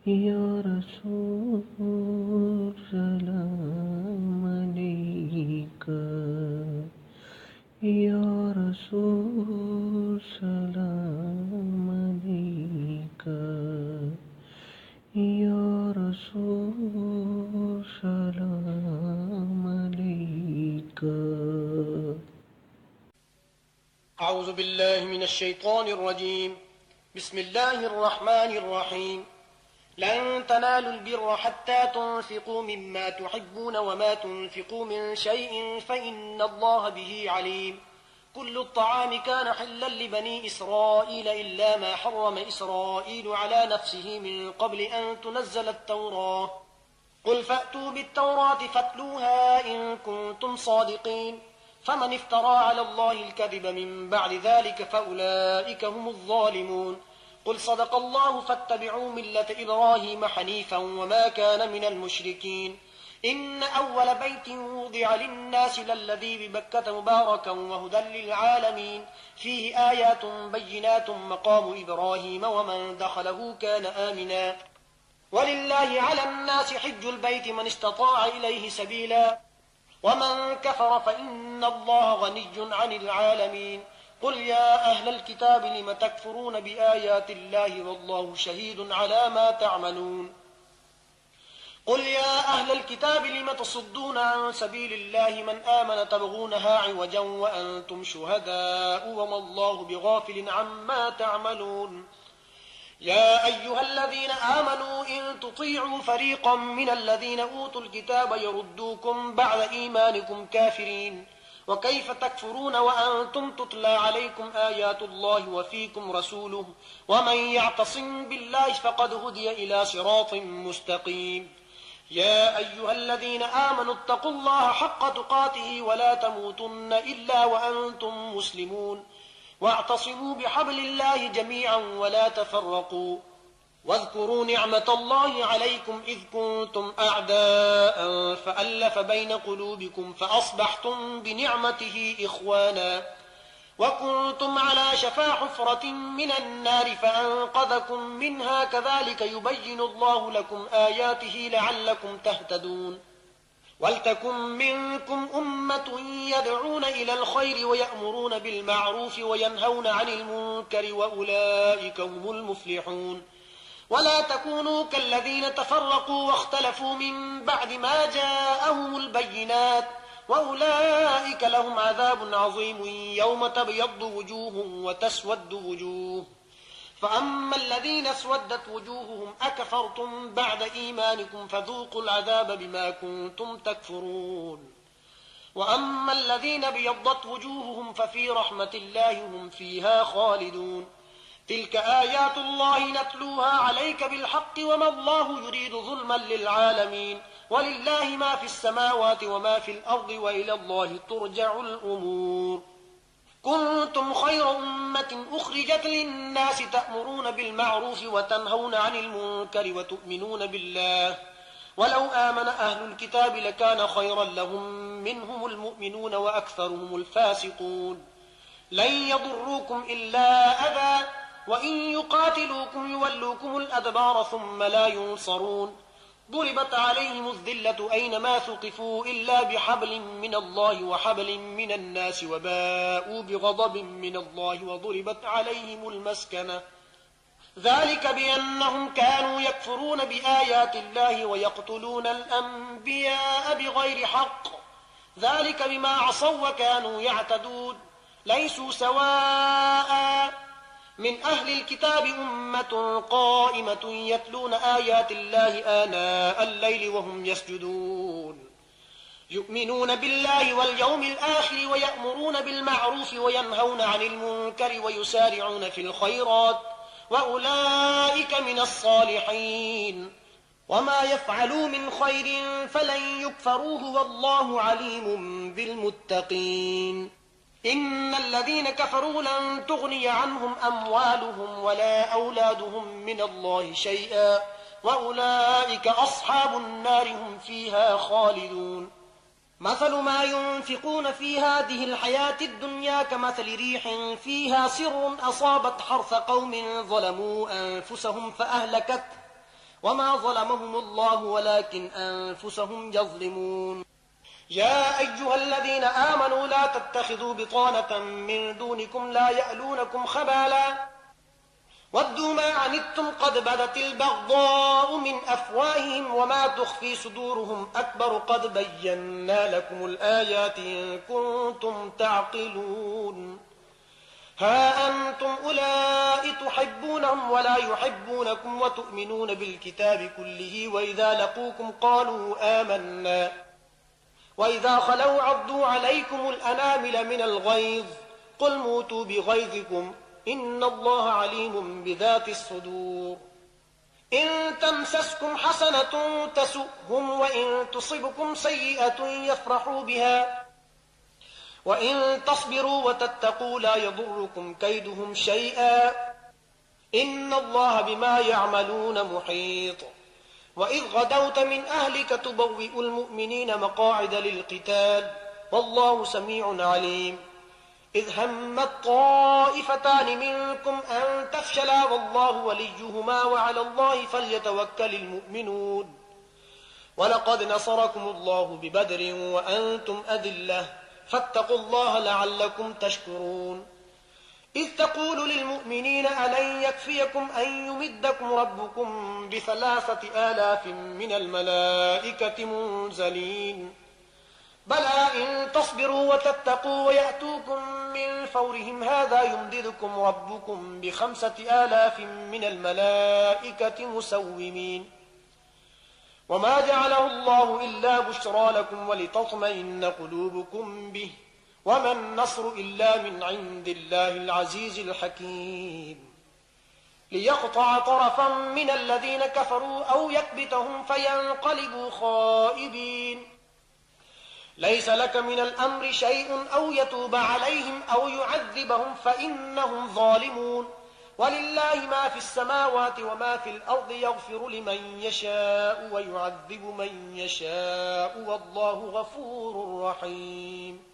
يا رسول سلام عليك يا رسول سلام عليك يا رسول سلام عليك. أعوذ بالله من الشيطان الرجيم. بسم الله الرحمن الرحيم. لن تنالوا البر حتى تنفقوا مما تحبون وما تنفقوا من شيء فإن الله به عليم. كل الطعام كان حلا لبني إسرائيل إلا ما حرم إسرائيل على نفسه من قبل أن تنزل التوراة. قل فأتوا بالتوراة فاتلوها إن كنتم صادقين. فمن افترى على الله الكذب من بعد ذلك فأولئك هم الظالمون. قل صدق الله فاتبعوا ملة إبراهيم حنيفا وما كان من المشركين. إن أول بيت وضع للناس للذي ببكة مباركا وهدى للعالمين فيه آيات بينات مقام إبراهيم ومن دخله كان آمنا ولله على الناس حج البيت من استطاع إليه سبيلا ومن كفر فإن الله غني عن العالمين. قل يا أهل الكتاب لم تكفرون بآيات الله والله شهيد على ما تعملون. قل يا أهل الكتاب لم تصدون عن سبيل الله من آمن تبغونها عوجا وأنتم شهداء وما الله بغافل عما تعملون. يا أيها الذين آمنوا إن تطيعوا فريقا من الذين أوتوا الكتاب يردوكم بعد إيمانكم كافرين. وكيف تكفرون وأنتم تتلى عليكم آيات الله وفيكم رسوله ومن يعتصم بالله فقد هدي إلى صراط مستقيم. يا أيها الذين آمنوا اتقوا الله حق تقاته ولا تموتن إلا وأنتم مسلمون واعتصموا بحبل الله جميعا ولا تفرقوا. واذكروا نعمة الله عليكم إذ كنتم أعداء فألف بين قلوبكم فأصبحتم بنعمته إخوانا وكنتم على شفا حفرة من النار فأنقذكم منها كذلك يبين الله لكم آياته لعلكم تهتدون ولتكن منكم أمة يدعون إلى الخير ويأمرون بالمعروف وينهون عن المنكر وأولئك هم المفلحون ولا تكونوا كالذين تفرقوا واختلفوا من بعد ما جاءهم البينات وأولئك لهم عذاب عظيم يوم تبيض وجوه وتسود وجوه فأما الذين اسودت وجوههم أكفرتم بعد إيمانكم فذوقوا العذاب بما كنتم تكفرون وأما الذين بيضت وجوههم ففي رحمة الله هم فيها خالدون تلك آيات الله نتلوها عليك بالحق وما الله يريد ظلما للعالمين ولله ما في السماوات وما في الأرض وإلى الله ترجع الأمور كنتم خير أمة أخرجت للناس تأمرون بالمعروف وتنهون عن المنكر وتؤمنون بالله ولو آمن أهل الكتاب لكان خيرا لهم منهم المؤمنون وأكثرهم الفاسقون لن يضروكم إلا أذى وإن يقاتلوكم يولوكم الأدبار ثم لا ينصرون ضربت عليهم الذلة أينما ثقفوا إلا بحبل من الله وحبل من الناس وباءوا بغضب من الله وضربت عليهم المسكنة ذلك بأنهم كانوا يكفرون بآيات الله ويقتلون الأنبياء بغير حق ذلك بما عصوا وكانوا يعتدون ليسوا سواء من أهل الكتاب أمة قائمة يتلون آيات الله آناء الليل وهم يسجدون يؤمنون بالله واليوم الآخر ويأمرون بالمعروف وينهون عن المنكر ويسارعون في الخيرات وأولئك من الصالحين وما يفعلوا من خير فلن يكفروه والله عليم بالمتقين إن الذين كفروا لن تغني عنهم أموالهم ولا أولادهم من الله شيئا وأولئك أصحاب النار هم فيها خالدون مثل ما ينفقون في هذه الحياة الدنيا كمثل ريح فيها سر أصابت حرث قوم ظلموا أنفسهم فأهلكت وما ظلمهم الله ولكن أنفسهم يظلمون يا أيها الذين آمنوا لا تتخذوا بطانة من دونكم لا يألونكم خبالا ودوا ما عنتم قد بدت البغضاء من أفواههم وما تخفي صدورهم أكبر قد بينا لكم الآيات إن كنتم تعقلون ها أنتم أولئك تحبونهم ولا يحبونكم وتؤمنون بالكتاب كله وإذا لقوكم قالوا آمنا وإذا خلوا عضوا عليكم الأنامل من الغيظ قل موتوا بغيظكم إن الله عليم بذات الصدور إن تمسسكم حسنة تسؤهم وإن تصبكم سيئة يفرحوا بها وإن تصبروا وتتقوا لا يضركم كيدهم شيئا إن الله بما يعملون محيط وإذ غدوت من أهلك تبوئ المؤمنين مقاعد للقتال والله سميع عليم إذ همت طائفتان منكم أن تفشلا والله وليهما وعلى الله فليتوكل المؤمنون ولقد نصركم الله ببدر وأنتم أذلة فاتقوا الله لعلكم تشكرون إذ تقول للمؤمنين ألن يكفيكم أن يمدكم ربكم ب3,000 من الملائكة منزلين بلى إن تصبروا وتتقوا ويأتوكم من فورهم هذا يمددكم ربكم ب5,000 من الملائكة مسومين وما جعله الله إلا بشرى لكم ولتطمئن قلوبكم به وما النصر إلا من عند الله العزيز الحكيم ليقطع طرفا من الذين كفروا أو يكبتهم فينقلبوا خائبين ليس لك من الأمر شيء أو يتوب عليهم أو يعذبهم فإنهم ظالمون ولله ما في السماوات وما في الأرض يغفر لمن يشاء ويعذب من يشاء والله غفور رحيم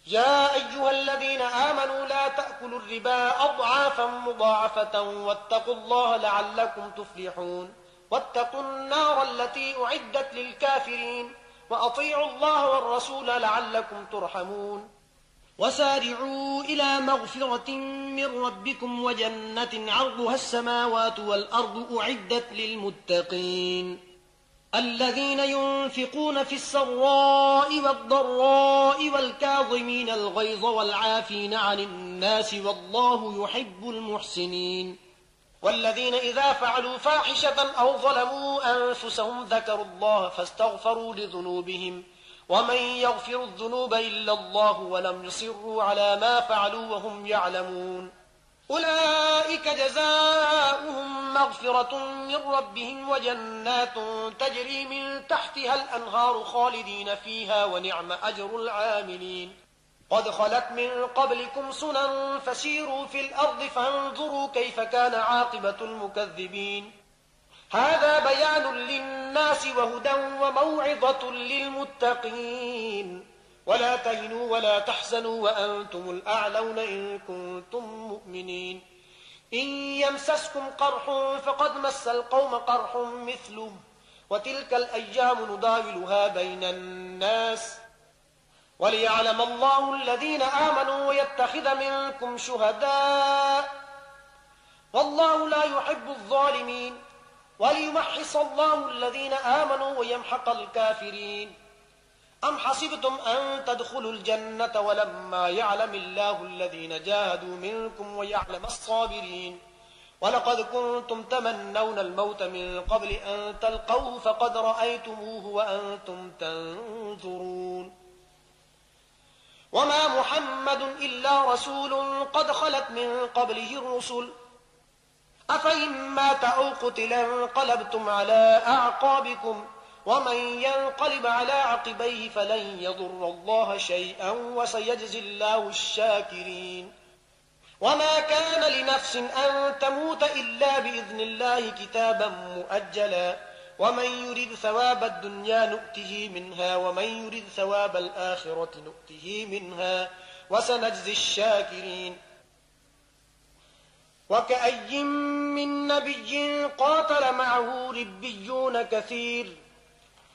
يا أيها الذين آمنوا لا تأكلوا الربا أضعافا مضاعفة واتقوا الله لعلكم تفلحون واتقوا النار التي أعدت للكافرين وأطيعوا الله والرسول لعلكم ترحمون وسارعوا إلى مغفرة من ربكم وجنة عرضها السماوات والأرض أعدت للمتقين الذين ينفقون في السراء والضراء والكاظمين الغيظ والعافين عن الناس والله يحب المحسنين والذين إذا فعلوا فاحشة أو ظلموا أنفسهم ذكروا الله فاستغفروا لذنوبهم ومن يغفر الذنوب إلا الله ولم يصروا على ما فعلوا وهم يعلمون أولئك جزاؤهم مغفرة من ربهم وجنات تجري من تحتها الأنهار خالدين فيها ونعم أجر العاملين قد خلت من قبلكم سنن فسيروا في الأرض فانظروا كيف كان عاقبة المكذبين هذا بيان للناس وهدى وموعظة للمتقين ولا تهنوا ولا تحزنوا وأنتم الأعلون إن كنتم مؤمنين إن يمسسكم قرح فقد مس القوم قرح مثله وتلك الأيام نداولها بين الناس وليعلم الله الذين آمنوا ويتخذ منكم شهداء والله لا يحب الظالمين وليمحص الله الذين آمنوا ويمحق الكافرين أم حسبتم أن تدخلوا الجنة ولما يعلم الله الذين جاهدوا منكم ويعلم الصابرين ولقد كنتم تمنون الموت من قبل أن تلقوه فقد رأيتموه وأنتم تنظرون وما محمد إلا رسول قد خلت من قبله الرسل أفإن مات أو قتل انقلبتم على أعقابكم ومن ينقلب على عقبيه فلن يضر الله شيئا وسيجزي الله الشاكرين وما كان لنفس أن تموت إلا بإذن الله كتابا مؤجلا ومن يريد ثواب الدنيا نؤته منها ومن يريد ثواب الآخرة نؤته منها وسنجزي الشاكرين وكأي من نبي قاتل معه ربيون كثير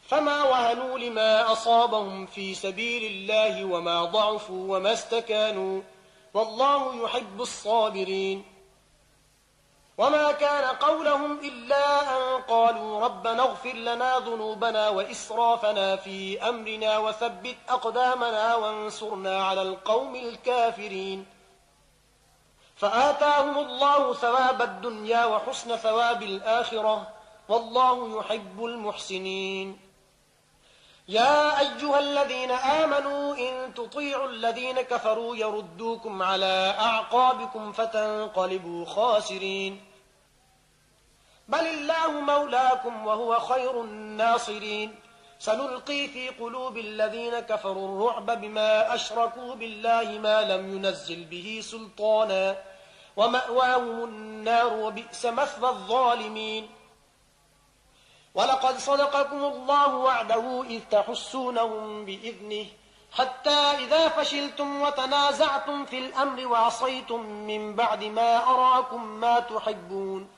فما وهنوا لما أصابهم في سبيل الله وما ضعفوا وما استكانوا والله يحب الصابرين وما كان قولهم إلا أن قالوا ربنا اغفر لنا ذنوبنا وإسرافنا في أمرنا وثبت أقدامنا وانصرنا على القوم الكافرين فآتاهم الله ثواب الدنيا وحسن ثواب الآخرة والله يحب المحسنين يا أيها الذين آمنوا إن تطيعوا الذين كفروا يردوكم على أعقابكم فتنقلبوا خاسرين بل الله مولاكم وهو خير الناصرين سنلقي في قلوب الذين كفروا الرعب بما أشركوا بالله ما لم ينزل به سلطانا ومأواهم النار وبئس مثوى الظالمين ولقد صدقكم الله وعده إذ تحسونهم بإذنه حتى إذا فشلتم وتنازعتم في الأمر وعصيتم من بعد ما أراكم ما تحبون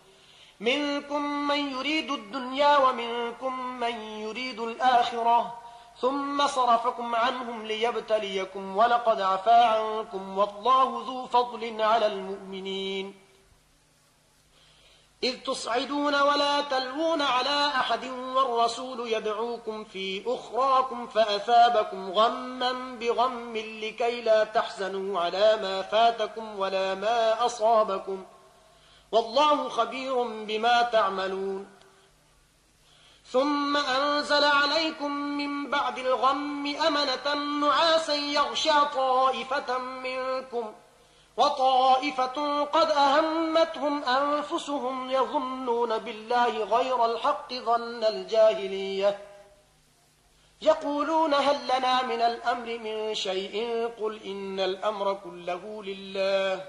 منكم من يريد الدنيا ومنكم من يريد الآخرة ثم صرفكم عنهم ليبتليكم ولقد عفا عنكم والله ذو فضل على المؤمنين إذ تصعدون ولا تلوون على أحد والرسول يدعوكم في أخراكم فأثابكم غما بغم لكي لا تحزنوا على ما فاتكم ولا ما أصابكم والله خبير بما تعملون ثم أنزل عليكم من بعد الغم أمنة نعاسا يغشى طائفة منكم وطائفة قد أهمتهم أنفسهم يظنون بالله غير الحق ظن الجاهلية يقولون هل لنا من الأمر من شيء قل إن الأمر كله لله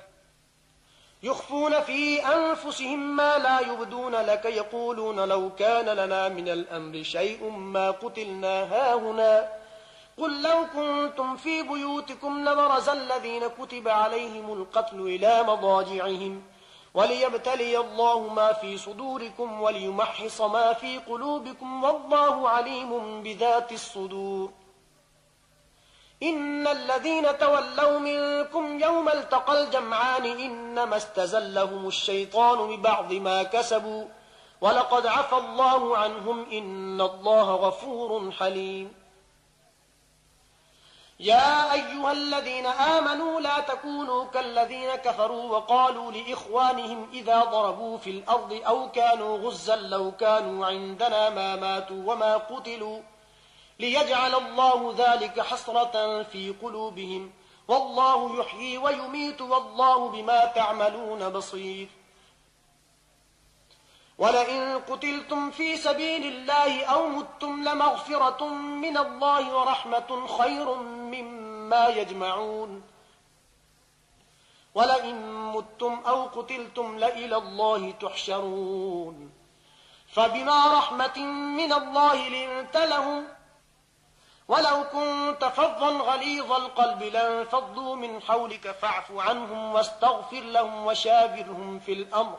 يخفون في أنفسهم ما لا يبدون لك يقولون لو كان لنا من الأمر شيء ما قتلنا هاهنا قل لو كنتم في بيوتكم لبرز الذين كتب عليهم القتل إلى مضاجعهم وليبتلي الله ما في صدوركم وليمحص ما في قلوبكم والله عليم بذات الصدور. إن الذين تولوا منكم يوم التقى الجمعان إنما استزلهم الشيطان ببعض ما كسبوا ولقد عفى الله عنهم إن الله غفور حليم. يا أيها الذين آمنوا لا تكونوا كالذين كفروا وقالوا لإخوانهم إذا ضربوا في الأرض أو كانوا غزا لو كانوا عندنا ما ماتوا وما قتلوا ليجعل الله ذلك حسرة في قلوبهم والله يحيي ويميت والله بما تعملون بصير. ولئن قتلتم في سبيل الله أو متم لمغفرة من الله ورحمة خير مما يجمعون. ولئن متم أو قتلتم لإلى الله تحشرون. فبما رحمة من الله لنت لهم ولو كنت فظا غليظ القلب لانفضوا من حولك فاعف عنهم واستغفر لهم وشاورهم في الأمر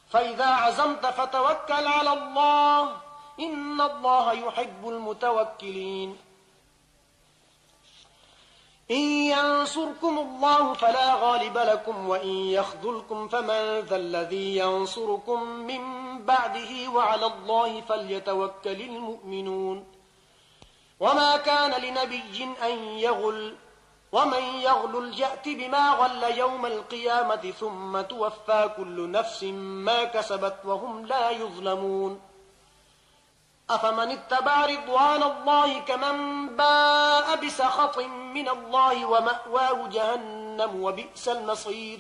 فإذا عزمت فتوكل على الله إن الله يحب المتوكلين. إن ينصركم الله فلا غالب لكم وإن يخذلكم فمن ذا الذي ينصركم من بعده وعلى الله فليتوكل المؤمنون. وما كان لنبي أن يغل ومن يغلل يأت بما غل يوم القيامة ثم توفى كل نفس ما كسبت وهم لا يظلمون. أفمن اتبع رضوان الله كمن باء بسخط من الله ومأواه جهنم وبئس المصير.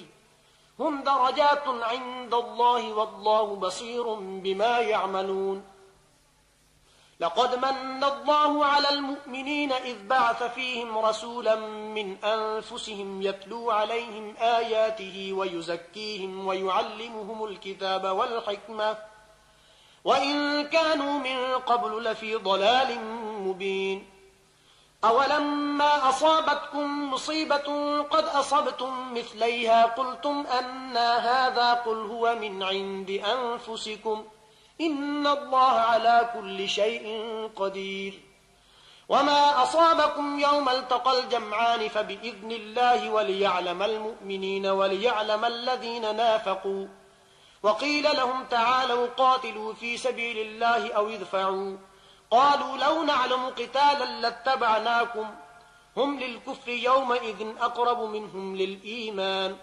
هم درجات عند الله والله بصير بما يعملون. لقد من الله على المؤمنين إذ بعث فيهم رسولا من أنفسهم يتلو عليهم آياته ويزكيهم ويعلمهم الكتاب والحكمة وإن كانوا من قبل لفي ضلال مبين. أولما أصابتكم مصيبة قد أصبتم مثليها قلتم أنى هذا قل هو من عند أنفسكم إن الله على كل شيء قدير. وما أصابكم يوم التقى الجمعان فبإذن الله وليعلم المؤمنين وليعلم الذين نافقوا. وقيل لهم تعالوا قاتلوا في سبيل الله أو ادفعوا قالوا لو نعلم قتالا لاتبعناكم هم للكفر يومئذ أقرب منهم للإيمان.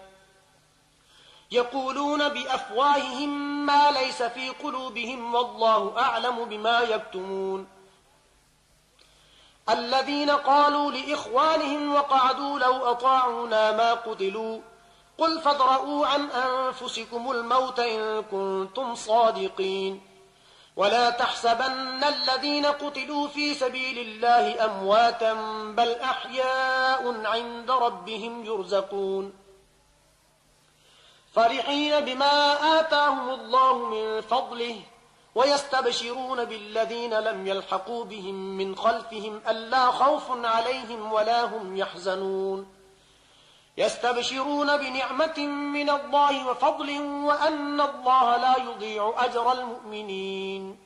يقولون بأفواههم ما ليس في قلوبهم والله أعلم بما يكتمون. الذين قالوا لإخوانهم وقعدوا لو أطاعونا ما قتلوا قل فادرءوا عن أنفسكم الموت إن كنتم صادقين. ولا تحسبن الذين قتلوا في سبيل الله أمواتا بل أحياء عند ربهم يرزقون. فرحين بما آتاهم الله من فضله ويستبشرون بالذين لم يلحقوا بهم من خلفهم ألا خوف عليهم ولا هم يحزنون. يستبشرون بنعمة من الله وفضل وأن الله لا يضيع أجر المؤمنين.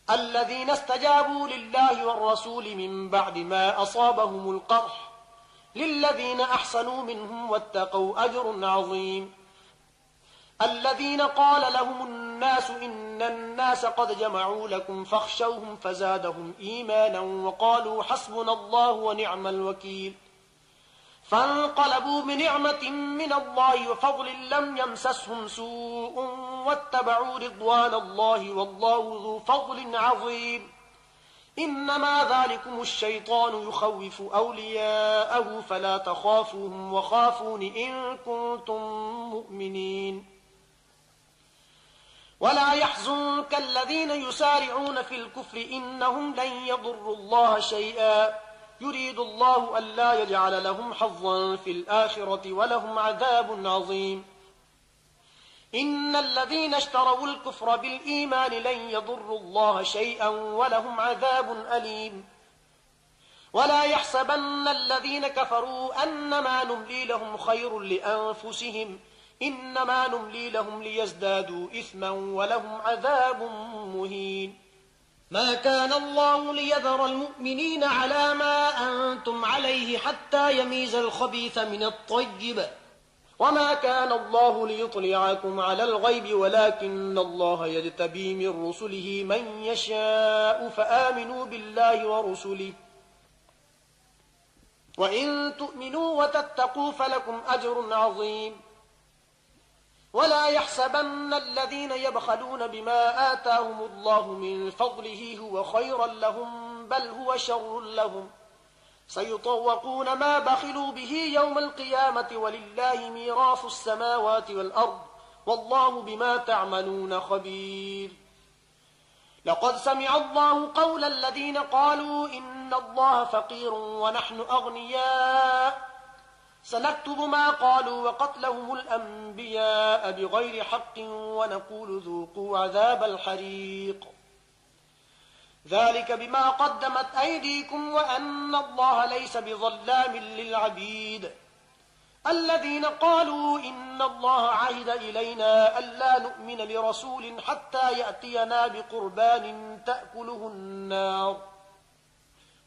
الذين استجابوا لله والرسول من بعد ما أصابهم القرح للذين أحسنوا منهم واتقوا أجر عظيم. الذين قال لهم الناس إن الناس قد جمعوا لكم فاخشوهم فزادهم إيمانا وقالوا حسبنا الله ونعم الوكيل. فانقلبوا بنعمة من الله وفضل لم يمسسهم سوء واتبعوا رضوان الله والله ذو فضل عظيم. إنما ذلكم الشيطان يخوف أولياءه فلا تخافوهم وخافون إن كنتم مؤمنين. ولا يحزنك الذين يسارعون في الكفر إنهم لن يضروا الله شيئا يريد الله ألا يجعل لهم حظا في الآخرة ولهم عذاب عظيم. إن الذين اشتروا الكفر بالإيمان لن يضروا الله شيئا ولهم عذاب أليم. ولا يحسبن الذين كفروا أنما نملي لهم خير لأنفسهم إنما نملي لهم ليزدادوا إثما ولهم عذاب مهين ما كان الله ليذر المؤمنين على ما أنتم عليه حتى يميز الخبيث من الطيب وما كان الله ليطلعكم على الغيب ولكن الله يجتبي من رسله من يشاء فآمنوا بالله ورسله وإن تؤمنوا وتتقوا فلكم أجر عظيم ولا يحسبن الذين يبخلون بما آتاهم الله من فضله هو خيرا لهم بل هو شر لهم سيطوقون ما بخلوا به يوم القيامة ولله ميراث السماوات والأرض والله بما تعملون خبير لقد سمع الله قول الذين قالوا إن الله فقير ونحن أغنياء سنكتب ما قالوا وقتلهم الأنبياء بغير حق ونقول ذوقوا عذاب الحريق ذلك بما قدمت أيديكم وأن الله ليس بظلام للعبيد الذين قالوا إن الله عهد إلينا ألا نؤمن لرسول حتى يأتينا بقربان تأكله النار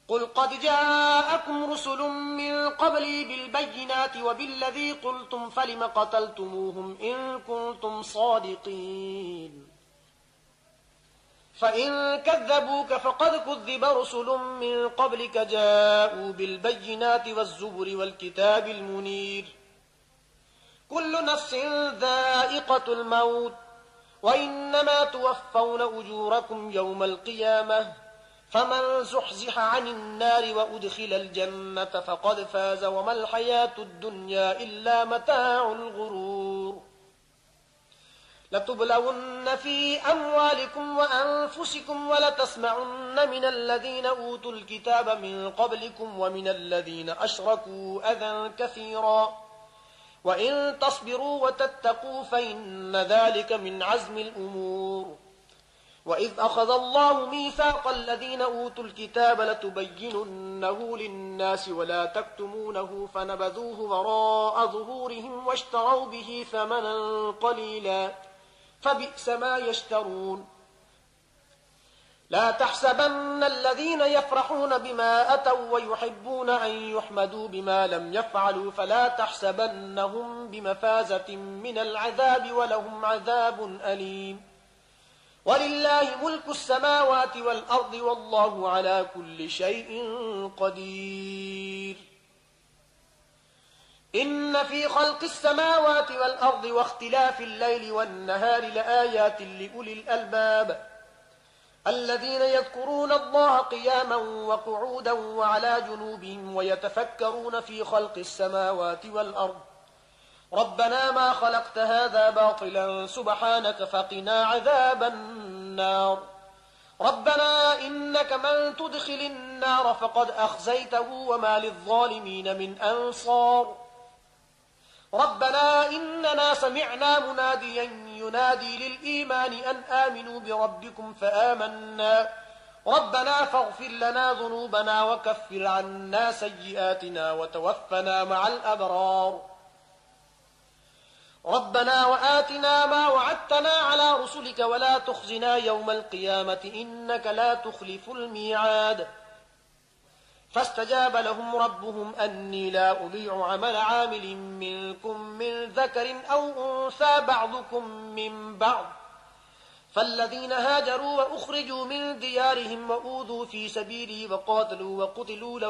قل قد جاءكم رسل من قبلي بالبينات وبالذي قلتم فلم قتلتموهم إن كنتم صادقين فإن كذبوك فقد كذب رسل من قبلك جاءوا بالبينات والزبر والكتاب المنير كل نفس ذائقة الموت وإنما توفون أجوركم يوم القيامة فمن زحزح عن النار وأدخل الجنة فقد فاز وما الحياة الدنيا إلا متاع الغرور لتبلون في أموالكم وأنفسكم ولتسمعن من الذين أوتوا الكتاب من قبلكم ومن الذين أشركوا أذى كثيرا وإن تصبروا وتتقوا فإن ذلك من عزم الأمور وإذ أخذ الله ميثاق الذين أوتوا الكتاب لتبيننه للناس ولا تكتمونه فنبذوه وراء ظهورهم واشتروا به ثمنا قليلا فبئس ما يشترون لا تحسبن الذين يفرحون بما أتوا ويحبون أن يحمدوا بما لم يفعلوا فلا تحسبنهم بمفازة من العذاب ولهم عذاب أليم ولله ملك السماوات والأرض والله على كل شيء قدير إن في خلق السماوات والأرض واختلاف الليل والنهار لآيات لأولي الألباب الذين يذكرون الله قياما وقعودا وعلى جنوبهم ويتفكرون في خلق السماوات والأرض ربنا ما خلقت هذا باطلا سبحانك فقنا عذاب النار ربنا إنك من تدخل النار فقد أخزيته وما للظالمين من أنصار ربنا إننا سمعنا مناديا ينادي للإيمان أن آمنوا بربكم فآمنا ربنا فاغفر لنا ذنوبنا وكفر عنا سيئاتنا وتوفنا مع الأبرار ربنا وآتنا ما وعدتنا على رسلك ولا تخزنا يوم القيامة إنك لا تخلف الميعاد فاستجاب لهم ربهم أني لا أضيع عمل عامل منكم من ذكر أو أنثى بعضكم من بعض فالذين هاجروا وأخرجوا من ديارهم وأوذوا في سبيلي وقاتلوا وقتلوا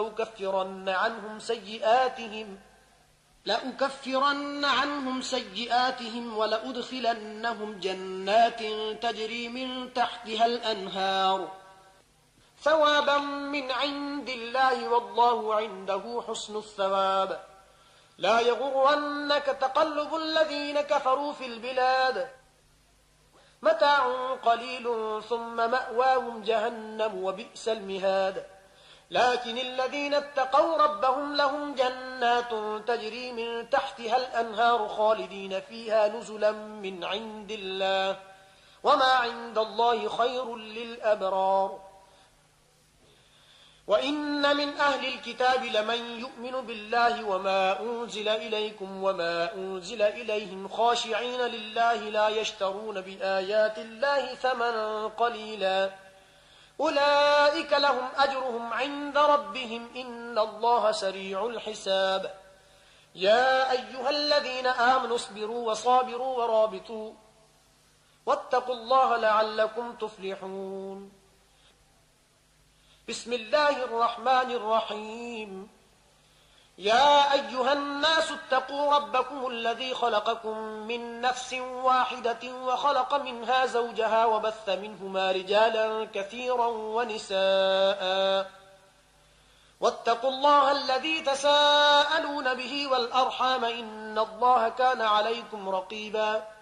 لأكفرن عنهم سيئاتهم ولأدخلنهم جنات تجري من تحتها الأنهار ثوابا من عند الله والله عنده حسن الثواب لا يغرنك تقلب الذين كفروا في البلاد متاع قليل ثم مأواهم جهنم وبئس المهاد لكن الذين اتقوا ربهم لهم جنات تجري من تحتها الأنهار خالدين فيها نزلا من عند الله وما عند الله خير للأبرار وإن من أهل الكتاب لمن يؤمن بالله وما أنزل إليكم وما أنزل إليهم خاشعين لله لا يشترون بآيات الله ثمنا قليلا أولئك لهم أجرهم عند ربهم إن الله سريع الحساب يا أيها الذين آمنوا اصبروا وصابروا ورابطوا واتقوا الله لعلكم تفلحون بسم الله الرحمن الرحيم يا أيها الناس اتقوا ربكم الذي خلقكم من نفس واحدة وخلق منها زوجها وبث منهما رجالا كثيرا ونساء واتقوا الله الذي تساءلون به والأرحام إن الله كان عليكم رقيبا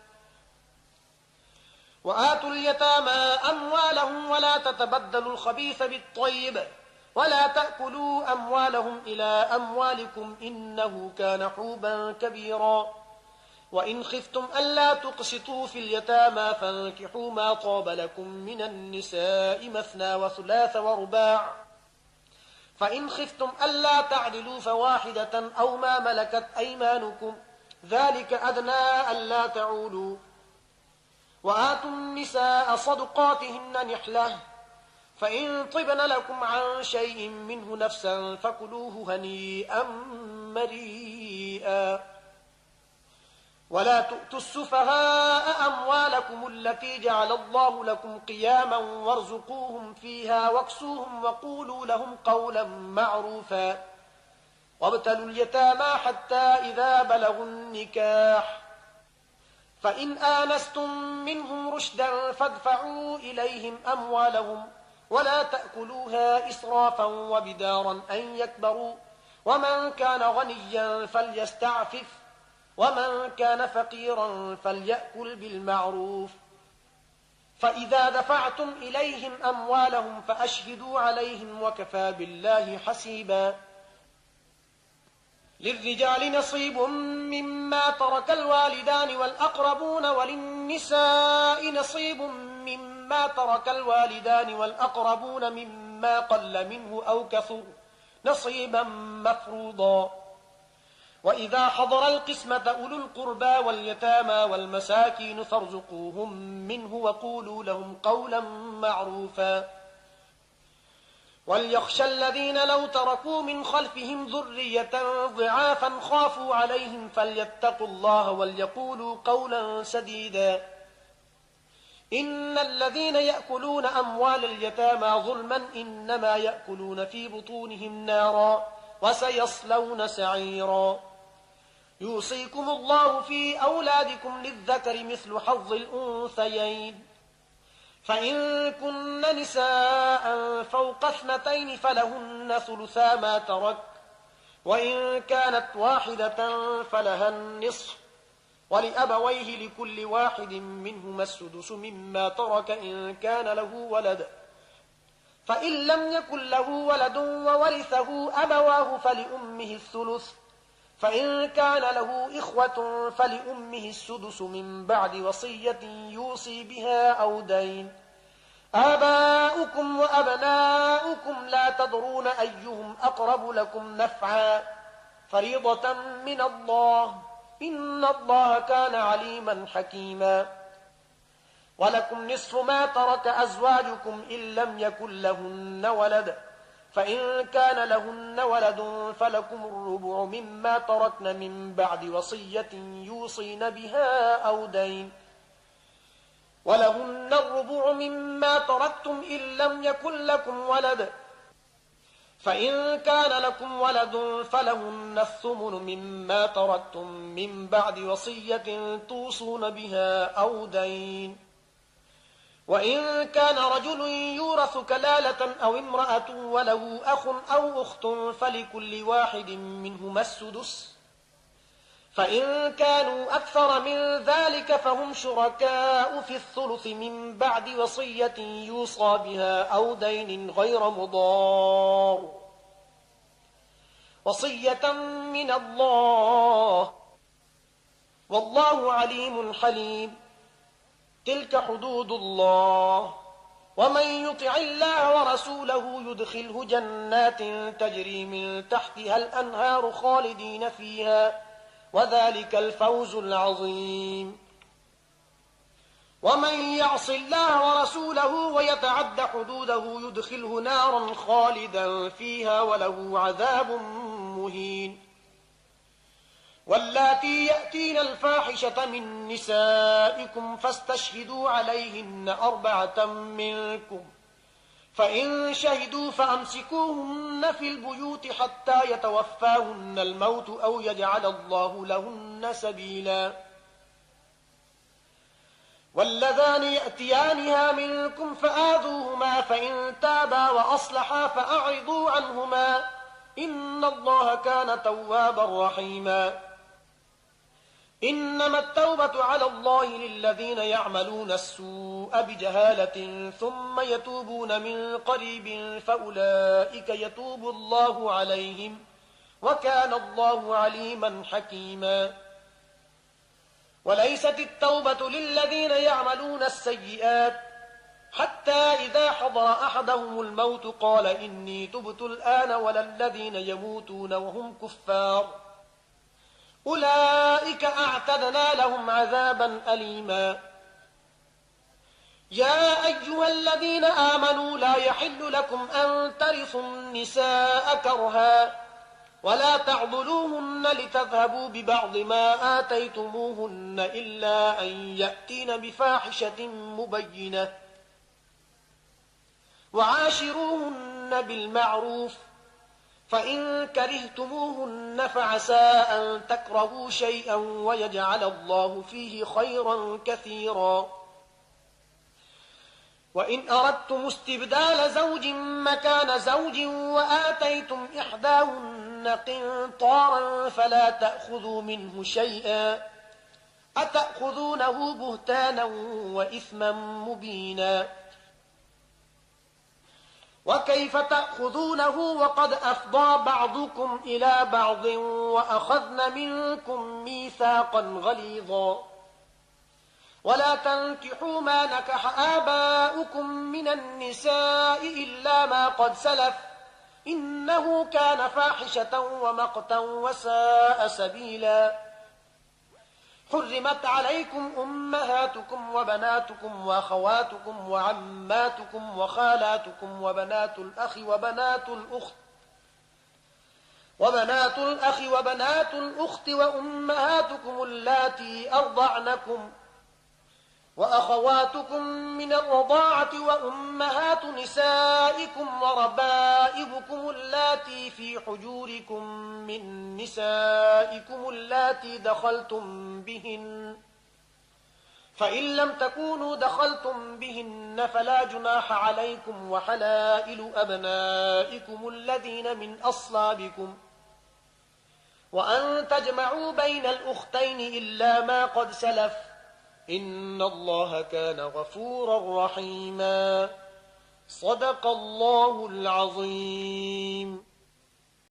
وآتوا اليتامى أموالهم ولا تتبدلوا الخبيث بالطيب ولا تأكلوا أموالهم إلى أموالكم إنه كان حوبا كبيرا وإن خفتم ألا تقسطوا في اليتامى فانكحوا ما طاب لكم من النساء مثنى وثلاث ورباع فإن خفتم ألا تعدلوا فواحدة أو ما ملكت أيمانكم ذلك أدنى ألا تعولوا وآتوا النساء صدقاتهن نحلة فإن طبن لكم عن شيء منه نفسا فكلوه هنيئا مريئا ولا تؤتوا السفهاء أموالكم التي جعل الله لكم قياما وارزقوهم فيها واكسوهم وقولوا لهم قولا معروفا وابتلوا اليتامى حتى إذا بلغوا النكاح فإن آنستم منهم رشدا فادفعوا إليهم أموالهم ولا تأكلوها إسرافا وبدارا أن يكبروا ومن كان غنيا فليستعفف ومن كان فقيرا فليأكل بالمعروف فإذا دفعتم إليهم أموالهم فأشهدوا عليهم وكفى بالله حسيبا للرجال نصيب مما ترك الوالدان والأقربون وللنساء نصيب مما ترك الوالدان والأقربون مما قل منه أو كثر نصيبا مفروضا وإذا حضر القسمة أولو القربى واليتامى والمساكين فارزقوهم منه وقولوا لهم قولا معروفا وليخشى الذين لو تركوا من خلفهم ذرية ضعافا خافوا عليهم فليتقوا الله وليقولوا قولا سديدا إن الذين يأكلون أموال اليتامى ظلما إنما يأكلون في بطونهم نارا وسيصلون سعيرا يوصيكم الله في أولادكم للذكر مثل حظ الأنثيين فإن كن نساء فوق 2 فلهن ثلثا ما ترك وإن كانت واحدة فلها النصف ولأبويه لكل واحد منهما السدس مما ترك إن كان له ولد فإن لم يكن له ولد وورثه أبواه فلأمه الثلث فإن كان له إخوة فلأمه السدس من بعد وصية يوصي بها أو دين آباؤكم وأبناؤكم لا تدرون أيهم أقرب لكم نفعا فريضة من الله إن الله كان عليما حكيما ولكم نصف ما ترك أزواجكم إن لم يكن لهن ولد فإن كان لهن ولد فلكم الربع مما تركن من بعد وصية يوصين بها أو دين ولهن الربع مما تركتم إن لم يكن لكم ولد فإن كان لكم ولد فلهن الثمن مما تركتم من بعد وصية توصون بها أو دين وإن كان رجل يورث كلالة أو امرأة وله أخ أو أخت فلكل واحد منهما السدس فإن كانوا أكثر من ذلك فهم شركاء في الثلث من بعد وصية يوصى بها أو دين غير مضار وصية من الله والله عليم حليم تلك حدود الله ومن يطع الله ورسوله يدخله جنات تجري من تحتها الأنهار خالدين فيها وذلك الفوز العظيم. ومن يعص الله ورسوله ويتعد حدوده يدخله نارا خالدا فيها وله عذاب مهين. واللاتي يأتين الفاحشة من نسائكم فاستشهدوا عليهن 4 منكم، فإن شهدوا فأمسكوهن في البيوت حتى يتوفاهن الموت أو يجعل الله لهن سبيلا. واللذان يأتيانها منكم فآذوهما فإن تابا وأصلحا فأعرضوا عنهما إن الله كان توابا رحيما. إنما التوبة على الله للذين يعملون السوء بجهالة ثم يتوبون من قريب فأولئك يتوب الله عليهم وكان الله عليما حكيما. وليست التوبة للذين يعملون السيئات حتى إذا حضر أحدهم الموت قال إني تبت الآن ولا الذين يموتون وهم كفار أولئك أعتدنا لهم عذابا أليما. يا أيها الذين آمنوا لا يحل لكم أن ترثوا النساء كرها ولا تعضلوهن لتذهبوا ببعض ما آتيتموهن إلا أن يأتين بفاحشة مبينة وعاشروهن بالمعروف فإن كرهتموهن فعسى أن تكرهوا شيئا ويجعل الله فيه خيرا كثيرا. وإن أردتم استبدال زوج مكان زوج وآتيتم إحداهن قنطارا فلا تأخذوا منه شيئا أتأخذونه بهتانا وإثما مبينا. وكيف تأخذونه وقد أفضى بعضكم إلى بعض وأخذن منكم ميثاقا غليظا. ولا تنكحوا ما نكح آباؤكم من النساء إلا ما قد سلف إنه كان فاحشة ومقتا وساء سبيلا. حرمت عليكم أمهاتكم وبناتكم وأخواتكم وعماتكم وخالاتكم وبنات الأخ وبنات الأخت وأمهاتكم اللاتي أرضعنكم وأخواتكم من الرضاعة وأمهات نسائكم وربائبكم اللاتي في حجوركم من نسائكم اللاتي دخلتم بهن فإن لم تكونوا دخلتم بهن فلا جناح عليكم وحلائل أبنائكم الذين من أصلابكم وأن تجمعوا بين الأختين إلا ما قد سلف إن الله كان غفورا رحيما. صدق الله العظيم.